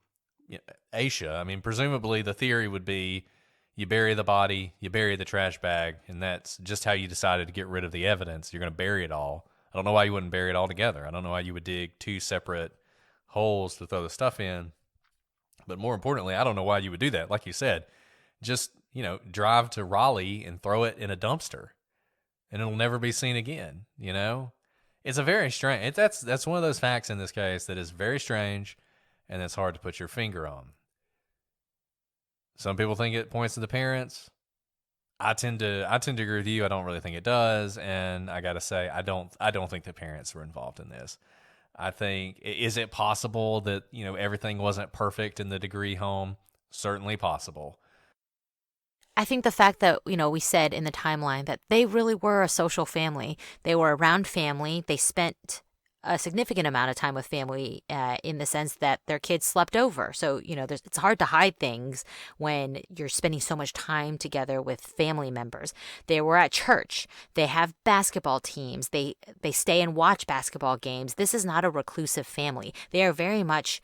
Asha. I mean, presumably the theory would be you bury the body, you bury the trash bag, and that's just how you decided to get rid of the evidence. You're going to bury it all. I don't know why you wouldn't bury it all together. I don't know why you would dig 2 separate holes to throw the stuff in. But more importantly, I don't know why you would do that. Like you said, just drive to Raleigh and throw it in a dumpster and it'll never be seen again. It's a very strange. That's one of those facts in this case that is very strange, and it's hard to put your finger on. Some people think it points to the parents. I tend to agree with you. I don't really think it does, and I gotta say I don't think the parents were involved in this. I think, is it possible that everything wasn't perfect in the Degree home? Certainly possible. I think the fact that, we said in the timeline that they really were a social family. They were around family. They spent a significant amount of time with family in the sense that their kids slept over. So, it's hard to hide things when you're spending so much time together with family members. They were at church. They have basketball teams. They stay and watch basketball games. This is not a reclusive family. They are very much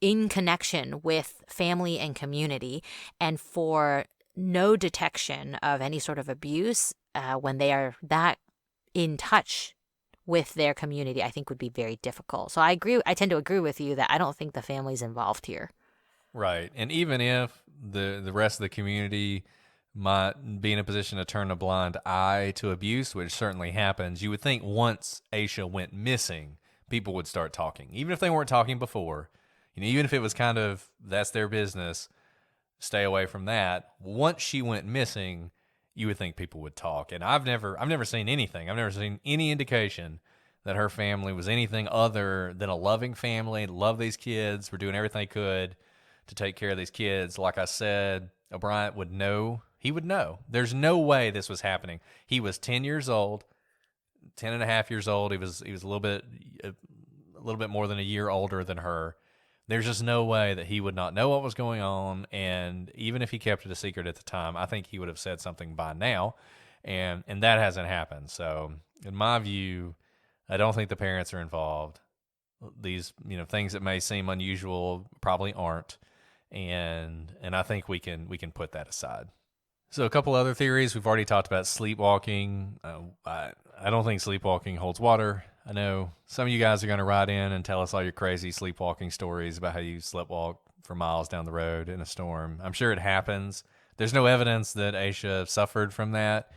in connection with family and community. And for no detection of any sort of abuse when they are that in touch with their community, I think would be very difficult. So I agree. I tend to agree with you that I don't think the family's involved here. Right. And even if the rest of the community might be in a position to turn a blind eye to abuse, which certainly happens, you would think once Aisha went missing, people would start talking. Even if they weren't talking before, even if it was kind of that's their business, stay away from that. Once she went missing, you would think people would talk. And I've never seen anything. I've never seen any indication that her family was anything other than a loving family, love these kids, were doing everything they could to take care of these kids. Like I said, O'Brien would know. He would know. There's no way this was happening. He was 10 years old, 10 and a half years old. He was a little bit more than a year older than her. There's just no way that he would not know what was going on. And even if he kept it a secret at the time, I think he would have said something by now. And that hasn't happened. So in my view, I don't think the parents are involved. These, things that may seem unusual probably aren't. And I think we can put that aside. So a couple other theories. We've already talked about sleepwalking. I don't think sleepwalking holds water. I know some of you guys are going to write in and tell us all your crazy sleepwalking stories about how you sleptwalk for miles down the road in a storm. I'm sure it happens. There's no evidence that Aisha suffered from that.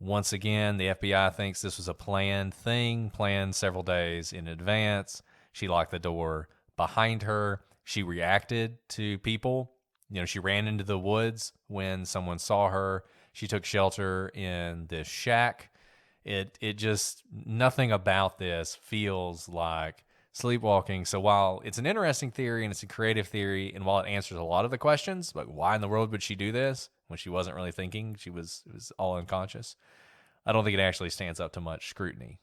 Once again, the FBI thinks this was a planned thing, planned several days in advance. She locked the door behind her. She reacted to people. She ran into the woods when someone saw her. She took shelter in this shack. It just, nothing about this feels like sleepwalking. So while it's an interesting theory and it's a creative theory, and while it answers a lot of the questions, like why in the world would she do this when she wasn't really thinking, it was all unconscious, I don't think it actually stands up to much scrutiny.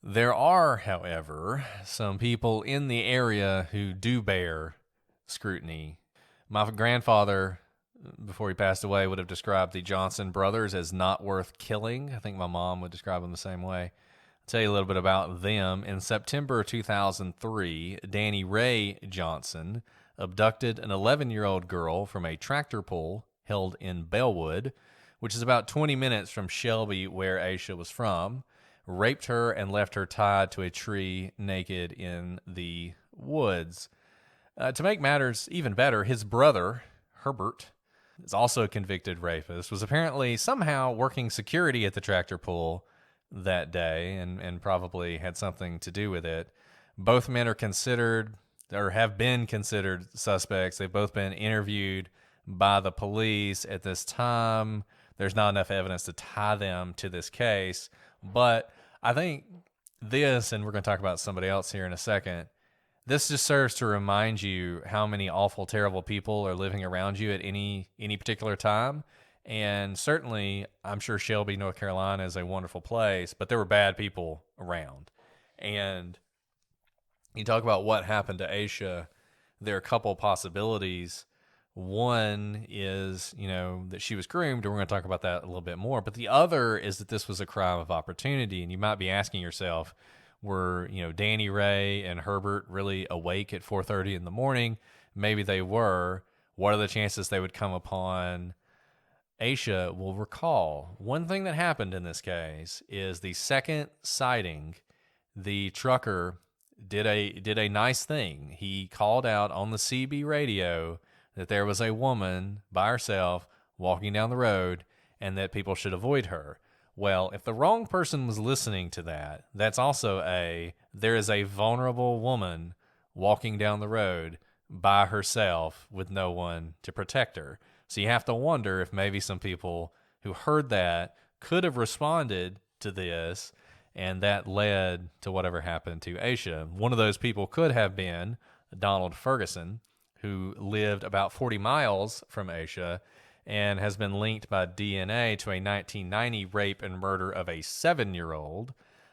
There are, however, some people in the area who do bear scrutiny. My grandfather, before he passed away, would have described the Johnson brothers as not worth killing. I think my mom would describe them the same way. I'll tell you a little bit about them. In September 2003, Danny Ray Johnson abducted an 11-year-old girl from a tractor pull held in Bellwood, which is about 20 minutes from Shelby, where Aisha was from, raped her and left her tied to a tree naked in the woods. To make matters even better, his brother, Herbert, is also a convicted rapist, was apparently somehow working security at the tractor pull that day and probably had something to do with it. Both men are considered or have been considered suspects. They've both been interviewed by the police. At this time, there's not enough evidence to tie them to this case. But I think this, and we're going to talk about somebody else here in a second, this just serves to remind you how many awful, terrible people are living around you at any particular time. And certainly, I'm sure Shelby, North Carolina is a wonderful place, but there were bad people around. And you talk about what happened to Aisha, there are a couple possibilities. One is, that she was groomed, and we're going to talk about that a little bit more. But the other is that this was a crime of opportunity. And you might be asking yourself, were, Danny Ray and Herbert really awake at 4:30 in the morning? Maybe they were. What are the chances they would come upon Aisha? Will recall one thing that happened in this case is the second sighting, the trucker did a nice thing. He called out on the CB radio that there was a woman by herself walking down the road and that people should avoid her. Well, if the wrong person was listening to that, that's also there is a vulnerable woman walking down the road by herself with no one to protect her. So you have to wonder if maybe some people who heard that could have responded to this, and that led to whatever happened to Asha. One of those people could have been Donald Ferguson, who lived about 40 miles from Asha and has been linked by DNA to a 1990 rape and murder of a 7-year-old.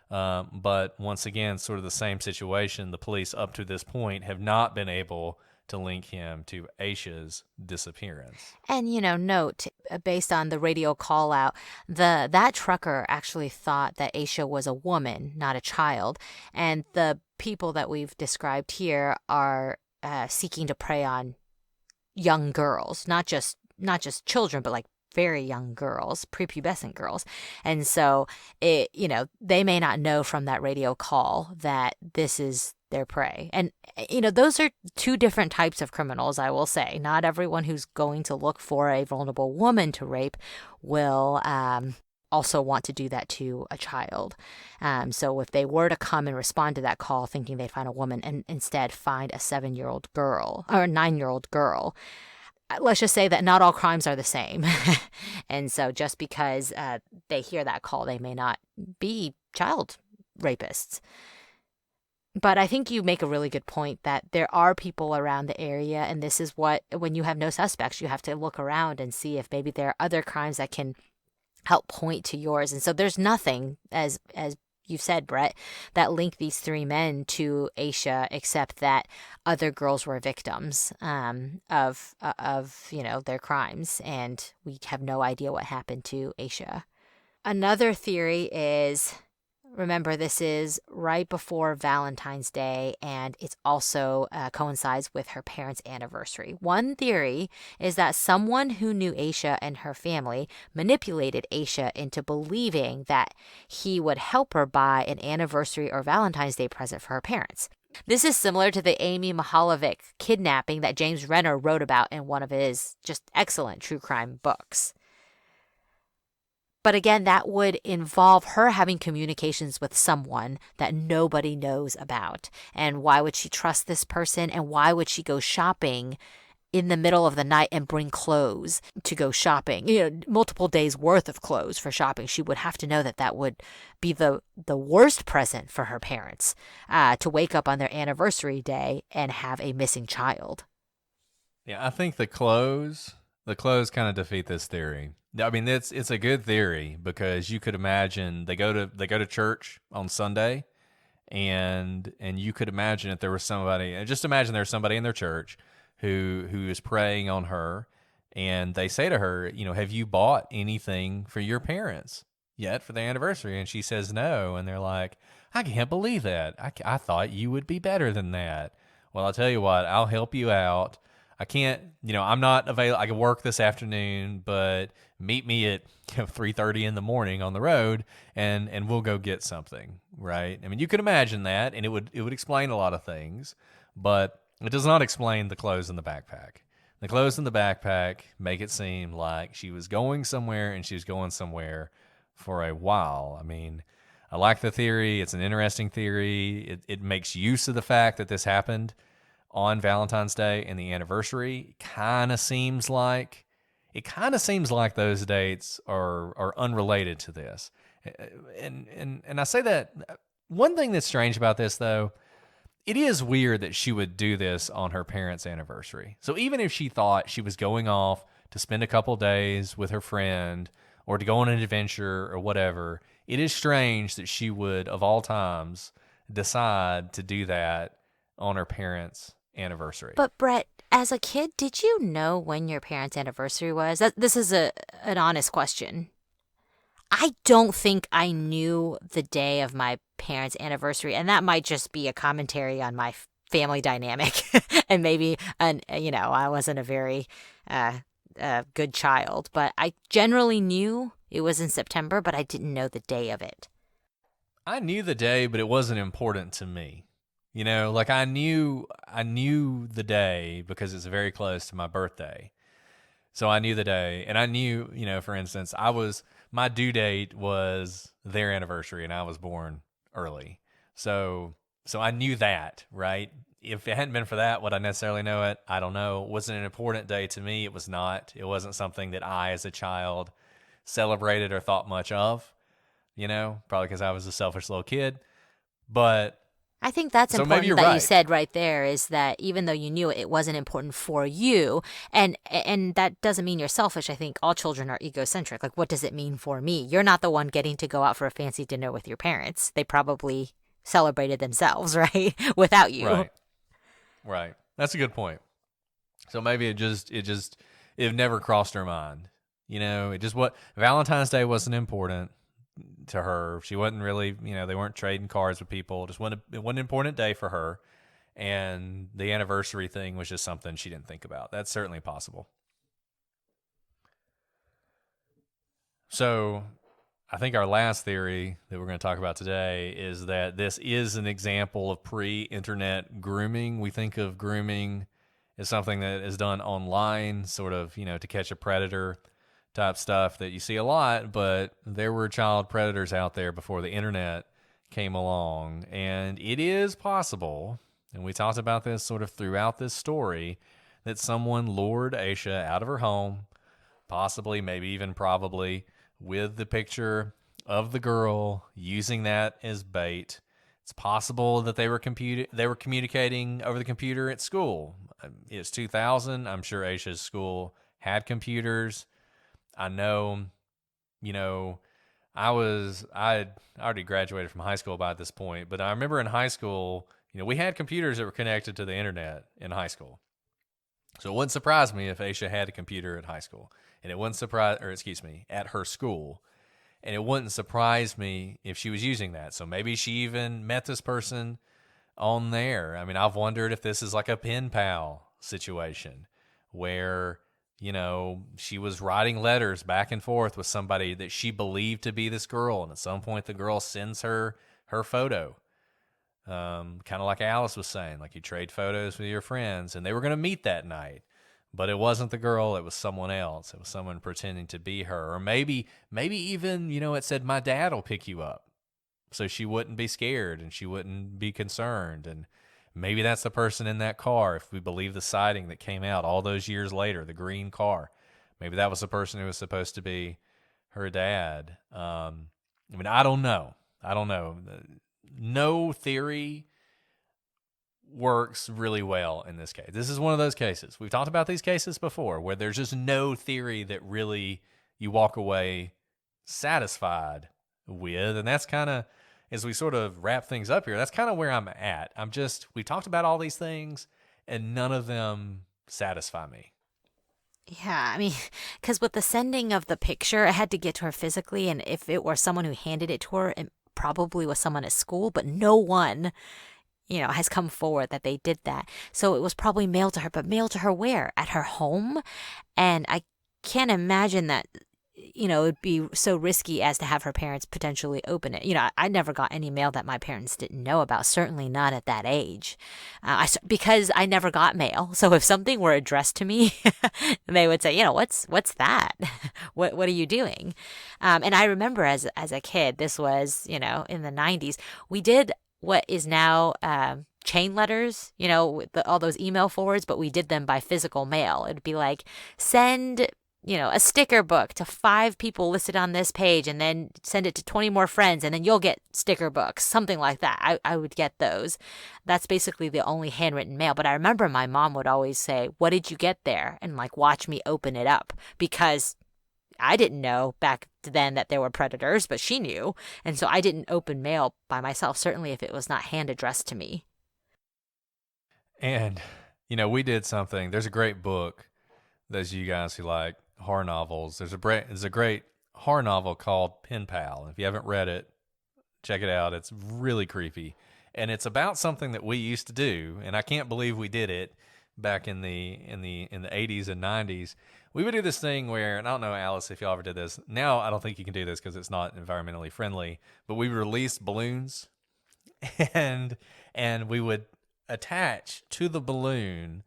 But once again, sort of the same situation. The police up to this point have not been able to link him to Asha's disappearance. And note based on the radio call out, that trucker actually thought that Asha was a woman, not a child, and the people that we've described here are seeking to prey on young girls, not just children, but like very young girls, prepubescent girls. And so they may not know from that radio call that this is their prey. And those are two different types of criminals, I will say. Not everyone who's going to look for a vulnerable woman to rape will also want to do that to a child. So if they were to come and respond to that call thinking they'd find a woman and instead find a 7-year-old girl or a 9-year-old girl, let's just say that not all crimes are the same. And so just because they hear that call, they may not be child rapists. But I think you make a really good point that there are people around the area, and this is when you have no suspects, you have to look around and see if maybe there are other crimes that can help point to yours. And so there's nothing, as you've said, Brett, that link these 3 men to Asha, except that other girls were victims of their crimes, and we have no idea what happened to Asha. Another theory is, remember, this is right before Valentine's Day, and it's also coincides with her parents' anniversary. One theory is that someone who knew Asha and her family manipulated Asha into believing that he would help her buy an anniversary or Valentine's Day present for her parents. This is similar to the Amy Mihaljevic kidnapping that James Renner wrote about in one of his just excellent true crime books. But again, that would involve her having communications with someone that nobody knows about. And why would she trust this person? And why would she go shopping in the middle of the night and bring clothes to go shopping? Multiple days worth of clothes for shopping. She would have to know that would be the worst present for her parents, to wake up on their anniversary day and have a missing child. Yeah, I think the clothes kind of defeat this theory. I mean, it's a good theory because you could imagine they go to church on Sunday, and you could imagine if there was somebody, just imagine there's somebody in their church who is preying on her, and they say to her, have you bought anything for your parents yet for the anniversary? And she says no, and they're like, I can't believe that. I thought you would be better than that. Well, I'll tell you what, I'll help you out. I can't, I'm not available. I can work this afternoon, but meet me at 3:30 in the morning on the road, and we'll go get something, right? I mean, you could imagine that, and it would explain a lot of things, but it does not explain the clothes in the backpack. The clothes in the backpack make it seem like she was going somewhere, and she was going somewhere for a while. I mean, I like the theory. It's an interesting theory. It makes use of the fact that this happened on Valentine's Day and the anniversary. It kind of seems like those dates are unrelated to this. And I say that one thing that's strange about this, though, it is weird that she would do this on her parents' anniversary. So even if she thought she was going off to spend a couple days with her friend or to go on an adventure or whatever, it is strange that she would, of all times, decide to do that on her parents' anniversary. But Brett, as a kid, did you know when your parents' anniversary was? This is an honest question. I don't think I knew the day of my parents' anniversary, and that might just be a commentary on my family dynamic, and maybe I wasn't a very good child, but I generally knew it was in September, but I didn't know the day of it. I knew the day, but it wasn't important to me. Like I knew the day because it's very close to my birthday. So I knew the day, and I knew, for instance, my due date was their anniversary, and I was born early. So, so I knew that, right? If it hadn't been for that, would I necessarily know it? I don't know. Was it an important day to me? It was not. It wasn't something that I, as a child, celebrated or thought much of, probably because I was a selfish little kid. But I think that's so maybe important you're that you right. said right there is that even though you knew it, it wasn't important for you, and that doesn't mean you're selfish. I think all children are egocentric. Like, what does it mean for me? You're not the one getting to go out for a fancy dinner with your parents. They probably celebrated themselves, right? Without you. Right. Right. That's a good point. So maybe it never crossed her mind. It just what Valentine's Day wasn't important to her. She wasn't really, they weren't trading cards with people. It wasn't an important day for her. And the anniversary thing was just something she didn't think about. That's certainly possible. So I think our last theory that we're going to talk about today is that this is an example of pre-internet grooming. We think of grooming as something that is done online, sort of, to catch a predator type stuff that you see a lot, but there were child predators out there before the internet came along. And it is possible, and we talked about this sort of throughout this story, that someone lured Asha out of her home, possibly, maybe even probably, with the picture of the girl, using that as bait. It's possible that they were communicating over the computer at school. It's 2000. I'm sure Asha's school had computers. I know, I already graduated from high school by this point, but I remember in high school, we had computers that were connected to the internet in high school. So it wouldn't surprise me if Asha had a computer at high school, and at her school. And it wouldn't surprise me if she was using that. So maybe she even met this person on there. I mean, I've wondered if this is like a pen pal situation where, she was writing letters back and forth with somebody that she believed to be this girl. And at some point, the girl sends her photo. Kind of like Alice was saying, like you trade photos with your friends, and they were going to meet that night. But it wasn't the girl, it was someone else. It was someone pretending to be her. Or maybe even, it said, my dad will pick you up. So she wouldn't be scared and she wouldn't be concerned. And maybe that's the person in that car, if we believe the sighting that came out all those years later, the green car. Maybe that was the person who was supposed to be her dad. I mean, I don't know. No theory works really well in this case. This is one of those cases. We've talked about these cases before where there's just no theory that really you walk away satisfied with. And that's kind of, as we sort of wrap things up here, that's kind of where I'm at. We talked about all these things and none of them satisfy me. Yeah, I mean, because with the sending of the picture, it had to get to her physically, and if it were someone who handed it to her, it probably was someone at school, but no one has come forward that they did that. So it was probably mailed to her, but mailed to her where? At her home? And I can't imagine that, it'd be so risky as to have her parents potentially open it. I never got any mail that my parents didn't know about, certainly not at that age, because I never got mail. So if something were addressed to me, they would say, what's that? What are you doing? And I remember as a kid, this was, in the 90s, we did what is now chain letters, with all those email forwards, but we did them by physical mail. It'd be like, send, a sticker book to 5 people listed on this page, and then send it to 20 more friends, and then you'll get sticker books, something like that. I would get those. That's basically the only handwritten mail. But I remember my mom would always say, what did you get there? And like, watch me open it up, because I didn't know back then that there were predators, but she knew. And so I didn't open mail by myself, certainly if it was not hand addressed to me. And, we did something. There's a great book, those of you guys who like horror novels. There's a great horror novel called Pen Pal. If you haven't read it, check it out. It's really creepy. And it's about something that we used to do, and I can't believe we did it back in the 80s and 90s. We would do this thing where, and I don't know, Alice, if y'all ever did this. Now I don't think you can do this because it's not environmentally friendly, but we released balloons and we would attach to the balloon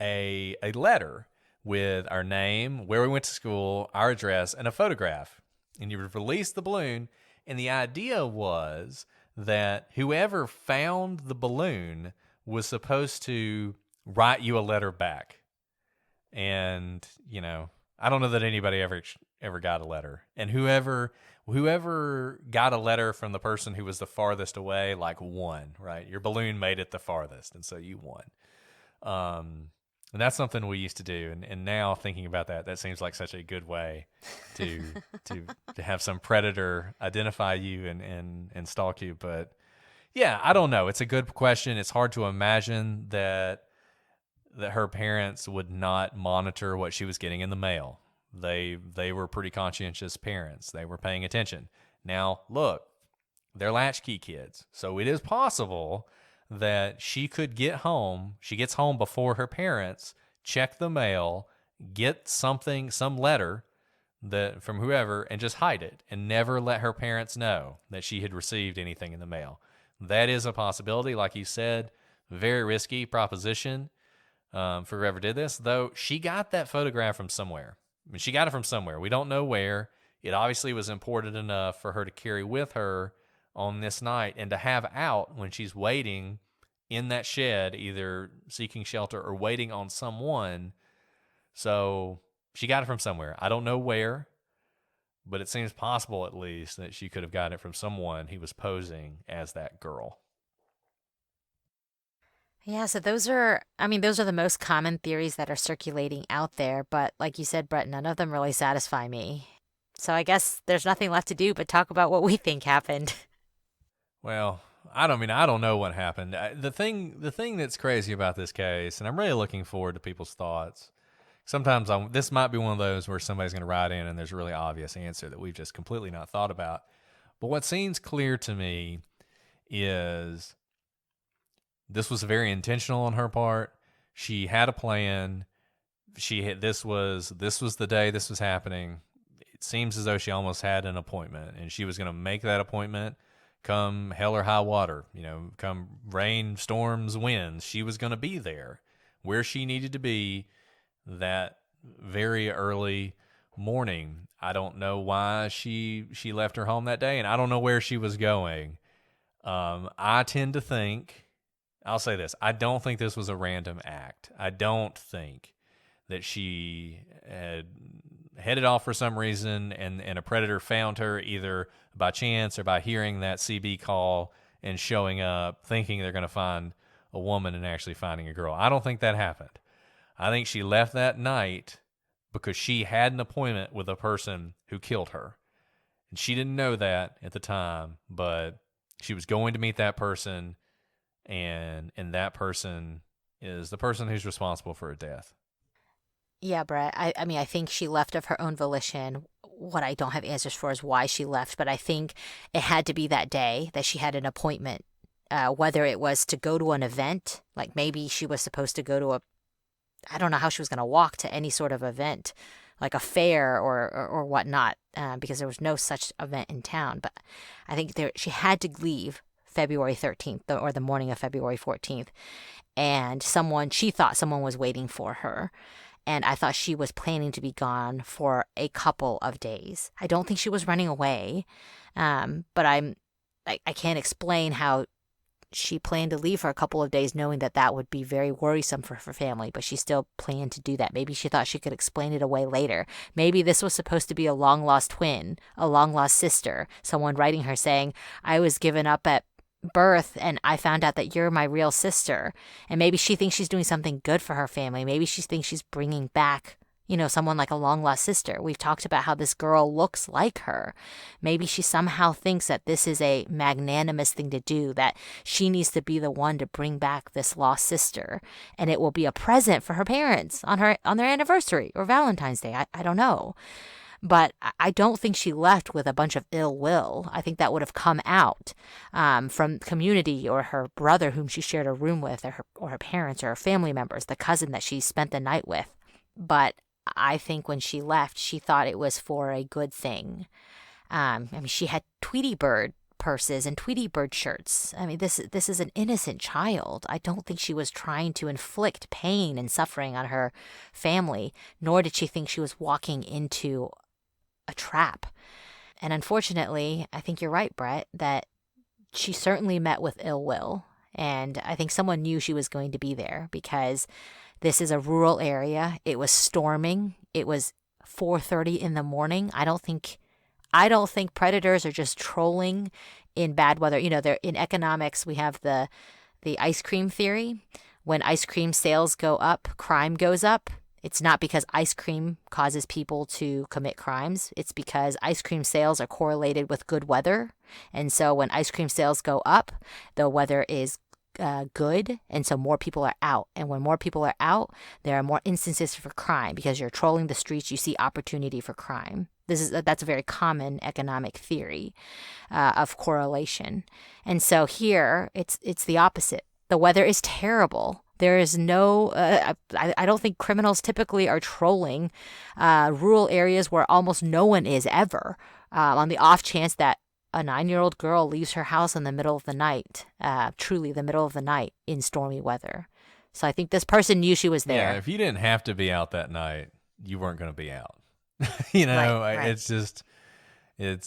a letter with our name, where we went to school, our address, and a photograph. And you would release the balloon. And the idea was that whoever found the balloon was supposed to write you a letter back. And, I don't know that anybody ever got a letter. And whoever got a letter from the person who was the farthest away, like, won, right? Your balloon made it the farthest, and so you won. And that's something we used to do. And now thinking about that seems like such a good way to to have some predator identify you and stalk you. But yeah, I don't know. It's a good question. It's hard to imagine that her parents would not monitor what she was getting in the mail. They were pretty conscientious parents. They were paying attention. Now, look, they're latchkey kids. So it is possible that she could get home. She gets home before her parents, check the mail, get some letter from whoever, and just hide it and never let her parents know that she had received anything in the mail. That is a possibility. Like you said, very risky proposition for whoever did this, though she got that photograph from somewhere. I mean, she got it from somewhere. We don't know where. It obviously was important enough for her to carry with her on this night and to have out when she's waiting in that shed, either seeking shelter or waiting on someone. So she got it from somewhere. I don't know where, but it seems possible at least that she could have gotten it from someone who was posing as that girl. Yeah, so those are the most common theories that are circulating out there, but like you said, Brett, none of them really satisfy me. So I guess there's nothing left to do but talk about what we think happened. Well, I don't know what happened. The thing that's crazy about this case, and I'm really looking forward to people's thoughts. Sometimes this might be one of those where somebody's going to write in and there's a really obvious answer that we've just completely not thought about. But what seems clear to me is this was very intentional on her part. She had a plan. This was the day this was happening. It seems as though she almost had an appointment, and she was going to make that appointment come hell or high water, come rain, storms, winds. She was going to be there where she needed to be that very early morning. I don't know why she left her home that day, and I don't know where she was going. I tend to think, I'll say this, I don't think this was a random act. I don't think that she had headed off for some reason and a predator found her either by chance or by hearing that CB call and showing up thinking they're going to find a woman and actually finding a girl. I don't think that happened. I think she left that night because she had an appointment with a person who killed her. And she didn't know that at the time, but she was going to meet that person, and that person is the person who's responsible for her death. Yeah, Brett. I think she left of her own volition. What I don't have answers for is why she left, but I think it had to be that day that she had an appointment, whether it was to go to an event, like maybe she was supposed to go to I don't know how she was going to walk to any sort of event, like a fair or whatnot, because there was no such event in town. But I think she had to leave February 13th or the morning of February 14th, and she thought someone was waiting for her. And I thought she was planning to be gone for a couple of days. I don't think she was running away, but I can't explain how she planned to leave for a couple of days knowing that would be very worrisome for her family, but she still planned to do that. Maybe she thought she could explain it away later. Maybe this was supposed to be a long-lost twin, a long-lost sister, someone writing her saying, I was given up at birth and I found out that you're my real sister. And maybe she thinks she's doing something good for her family. Maybe she thinks she's bringing back, someone like a long lost sister. We've talked about how this girl looks like her. Maybe she somehow thinks that this is a magnanimous thing to do, that she needs to be the one to bring back this lost sister, and it will be a present for her parents on their anniversary or Valentine's Day. I don't know. But I don't think she left with a bunch of ill will. I think that would have come out from community or her brother whom she shared a room with, or her parents or her family members, the cousin that she spent the night with. But I think when she left, she thought it was for a good thing. She had Tweety Bird purses and Tweety bird shirts. I mean, this is an innocent child. I don't think she was trying to inflict pain and suffering on her family, nor did she think she was walking into a trap. And unfortunately, I think you're right, Brett, that she certainly met with ill will. And I think someone knew she was going to be there because this is a rural area. It was storming. It was 4:30 in the morning. I don't think predators are just trolling in bad weather. You know, they're in economics, we have the ice cream theory. When ice cream sales go up, crime goes up. It's not because ice cream causes people to commit crimes. It's because ice cream sales are correlated with good weather. And so when ice cream sales go up, the weather is good. And so more people are out. And when more people are out, there are more instances for crime because you're trolling the streets. You see opportunity for crime. That's a very common economic theory of correlation. And so here it's the opposite. The weather is terrible. There is no, I don't think criminals typically are trolling rural areas where almost no one is ever, on the off chance that a 9-year-old girl leaves her house in the middle of the night, truly the middle of the night in stormy weather. So I think this person knew she was there. Yeah, if you didn't have to be out that night, you weren't going to be out. Right. It's just, it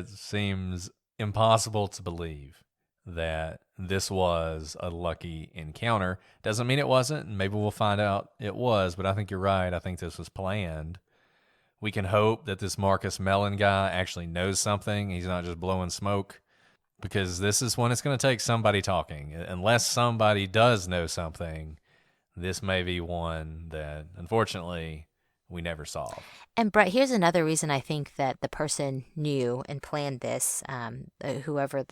seems impossible to believe that this was a lucky encounter. Doesn't mean it wasn't, and maybe we'll find out it was, but I think you're right. I think this was planned. We can hope that this Marcus Mellon guy actually knows something. He's not just blowing smoke, because this is when it's going to take somebody talking. Unless somebody does know something, this may be one that, unfortunately, we never solve. And Brett, here's another reason I think that the person knew and planned this, whoever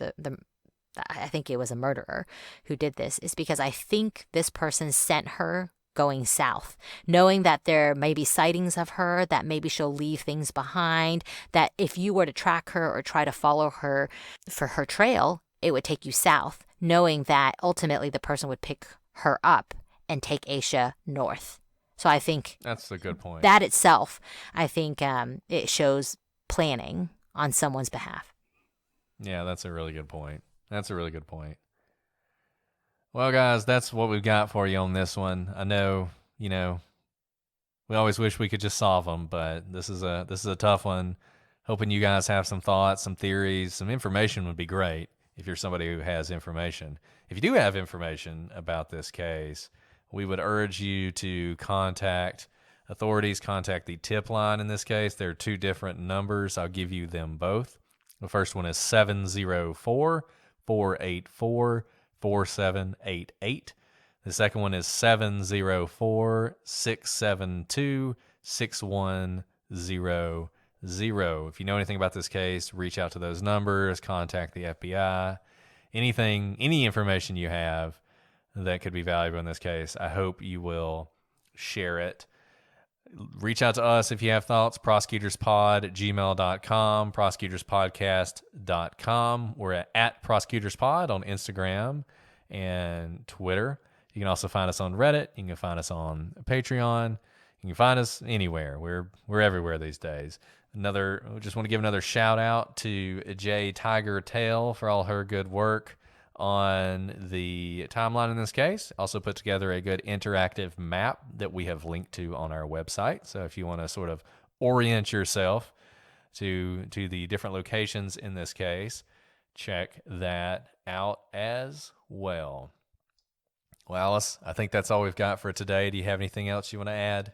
I think it was a murderer who did this, is because I think this person sent her going south, knowing that there may be sightings of her, that maybe she'll leave things behind, that if you were to track her or try to follow her for her trail, it would take you south, knowing that ultimately the person would pick her up and take Asha north. So I think that's a good point. That itself, I think it shows planning on someone's behalf. Yeah, that's a really good point. Well, guys, that's what we've got for you on this one. I know, we always wish we could just solve them, but this is a tough one. Hoping you guys have some thoughts, some theories, some information would be great if you're somebody who has information. If you do have information about this case, we would urge you to contact authorities, contact the tip line in this case. There are two different numbers. I'll give you them both. The first one is 704-484-4788. The second one is 704-672-6100. If you know anything about this case, reach out to those numbers, contact the FBI. Any information you have that could be valuable in this case, I hope you will share it. Reach out to us if you have thoughts, prosecutorspod@gmail.com, prosecutorspodcast.com. We're at prosecutorspod on Instagram and Twitter. You can also find us on Reddit. You can find us on Patreon. You can find us anywhere. We're everywhere these days. Just want to give another shout out to Jay Tiger Tail for all her good work on the timeline in this case. Also put together a good interactive map that we have linked to on our website. So if you want to sort of orient yourself to the different locations in this case, check that out as well. Well, Alice, I think that's all we've got for today. Do you have anything else you want to add?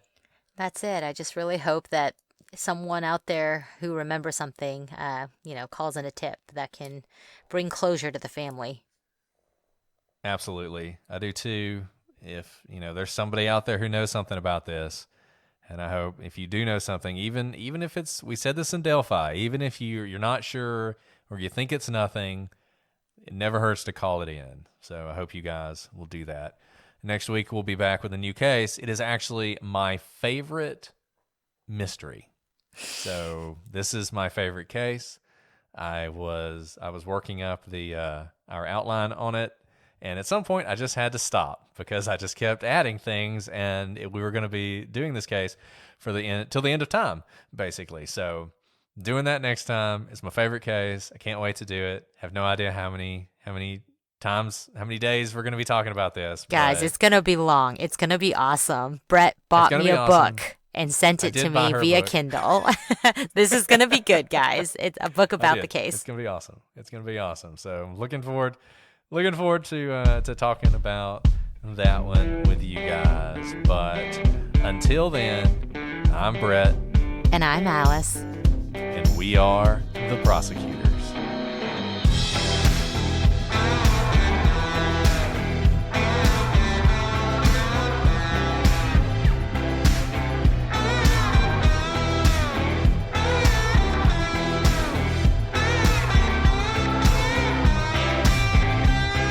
That's it. I just really hope that someone out there who remembers something, calls in a tip that can bring closure to the family. Absolutely. I do too. If, there's somebody out there who knows something about this, and I hope if you do know something, even if we said this in Delphi, even if you're not sure or you think it's nothing, it never hurts to call it in. So I hope you guys will do that. Next week, we'll be back with a new case. It is actually my favorite mystery. So this is my favorite case. I was working up our outline on it, and at some point I just had to stop because I just kept adding things, and we were going to be doing this case till the end of time, basically. So doing that next time. It's my favorite case. I can't wait to do it. Have no idea how many times, how many days we're going to be talking about this. Guys, But it's going to be long. It's going to be awesome. Brett it's bought going to me be a awesome. book and sent I it to did buy me her a via book. Kindle. This is going to be good, guys. It's a book I about did. the case. It's going to be awesome. It's going to be awesome. So I'm looking forward to talking about that one with you guys. But until then, I'm Brett, And I'm Alice. and we are the prosecutors.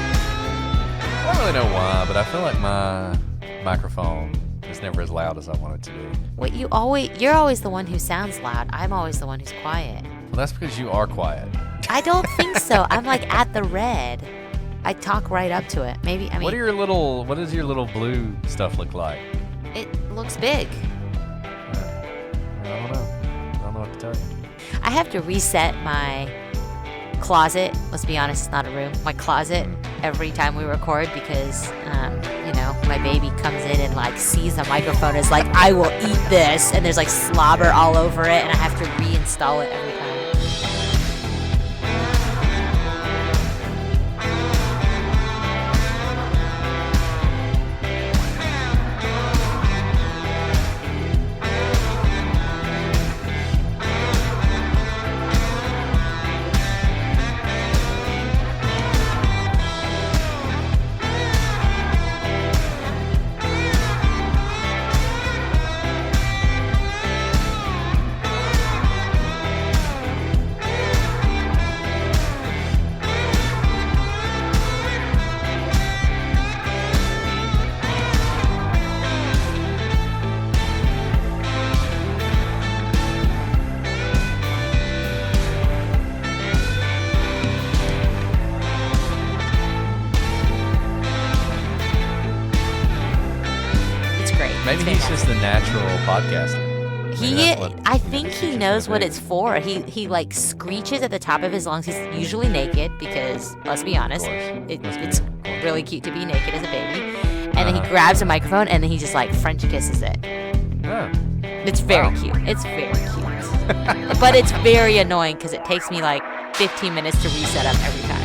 I don't really know why, but I feel like my microphone is never as loud as I want it to be. What you're always the one who sounds loud. I'm always the one who's quiet. Well, that's because you are quiet. I don't think so. I'm like at the red. I talk right up to it. Maybe, I mean, What does your little blue stuff look like? it looks big. I don't know. I don't know what to tell you. I have to reset my closet. Let's be honest, it's not a room. My closet every time we record because, my baby comes in and like sees the microphone is like, I will eat this, and there's like slobber all over it, and I have to reinstall it every time. Maybe he's just a natural podcaster. I think he knows what it's for. He like screeches at the top of his lungs. He's usually naked because, let's be honest, it's really cute to be naked as a baby. And then he grabs a microphone and then he just like French kisses it. Oh. It's very cute. It's very cute. But it's very annoying because it takes me like 15 minutes to reset up every time.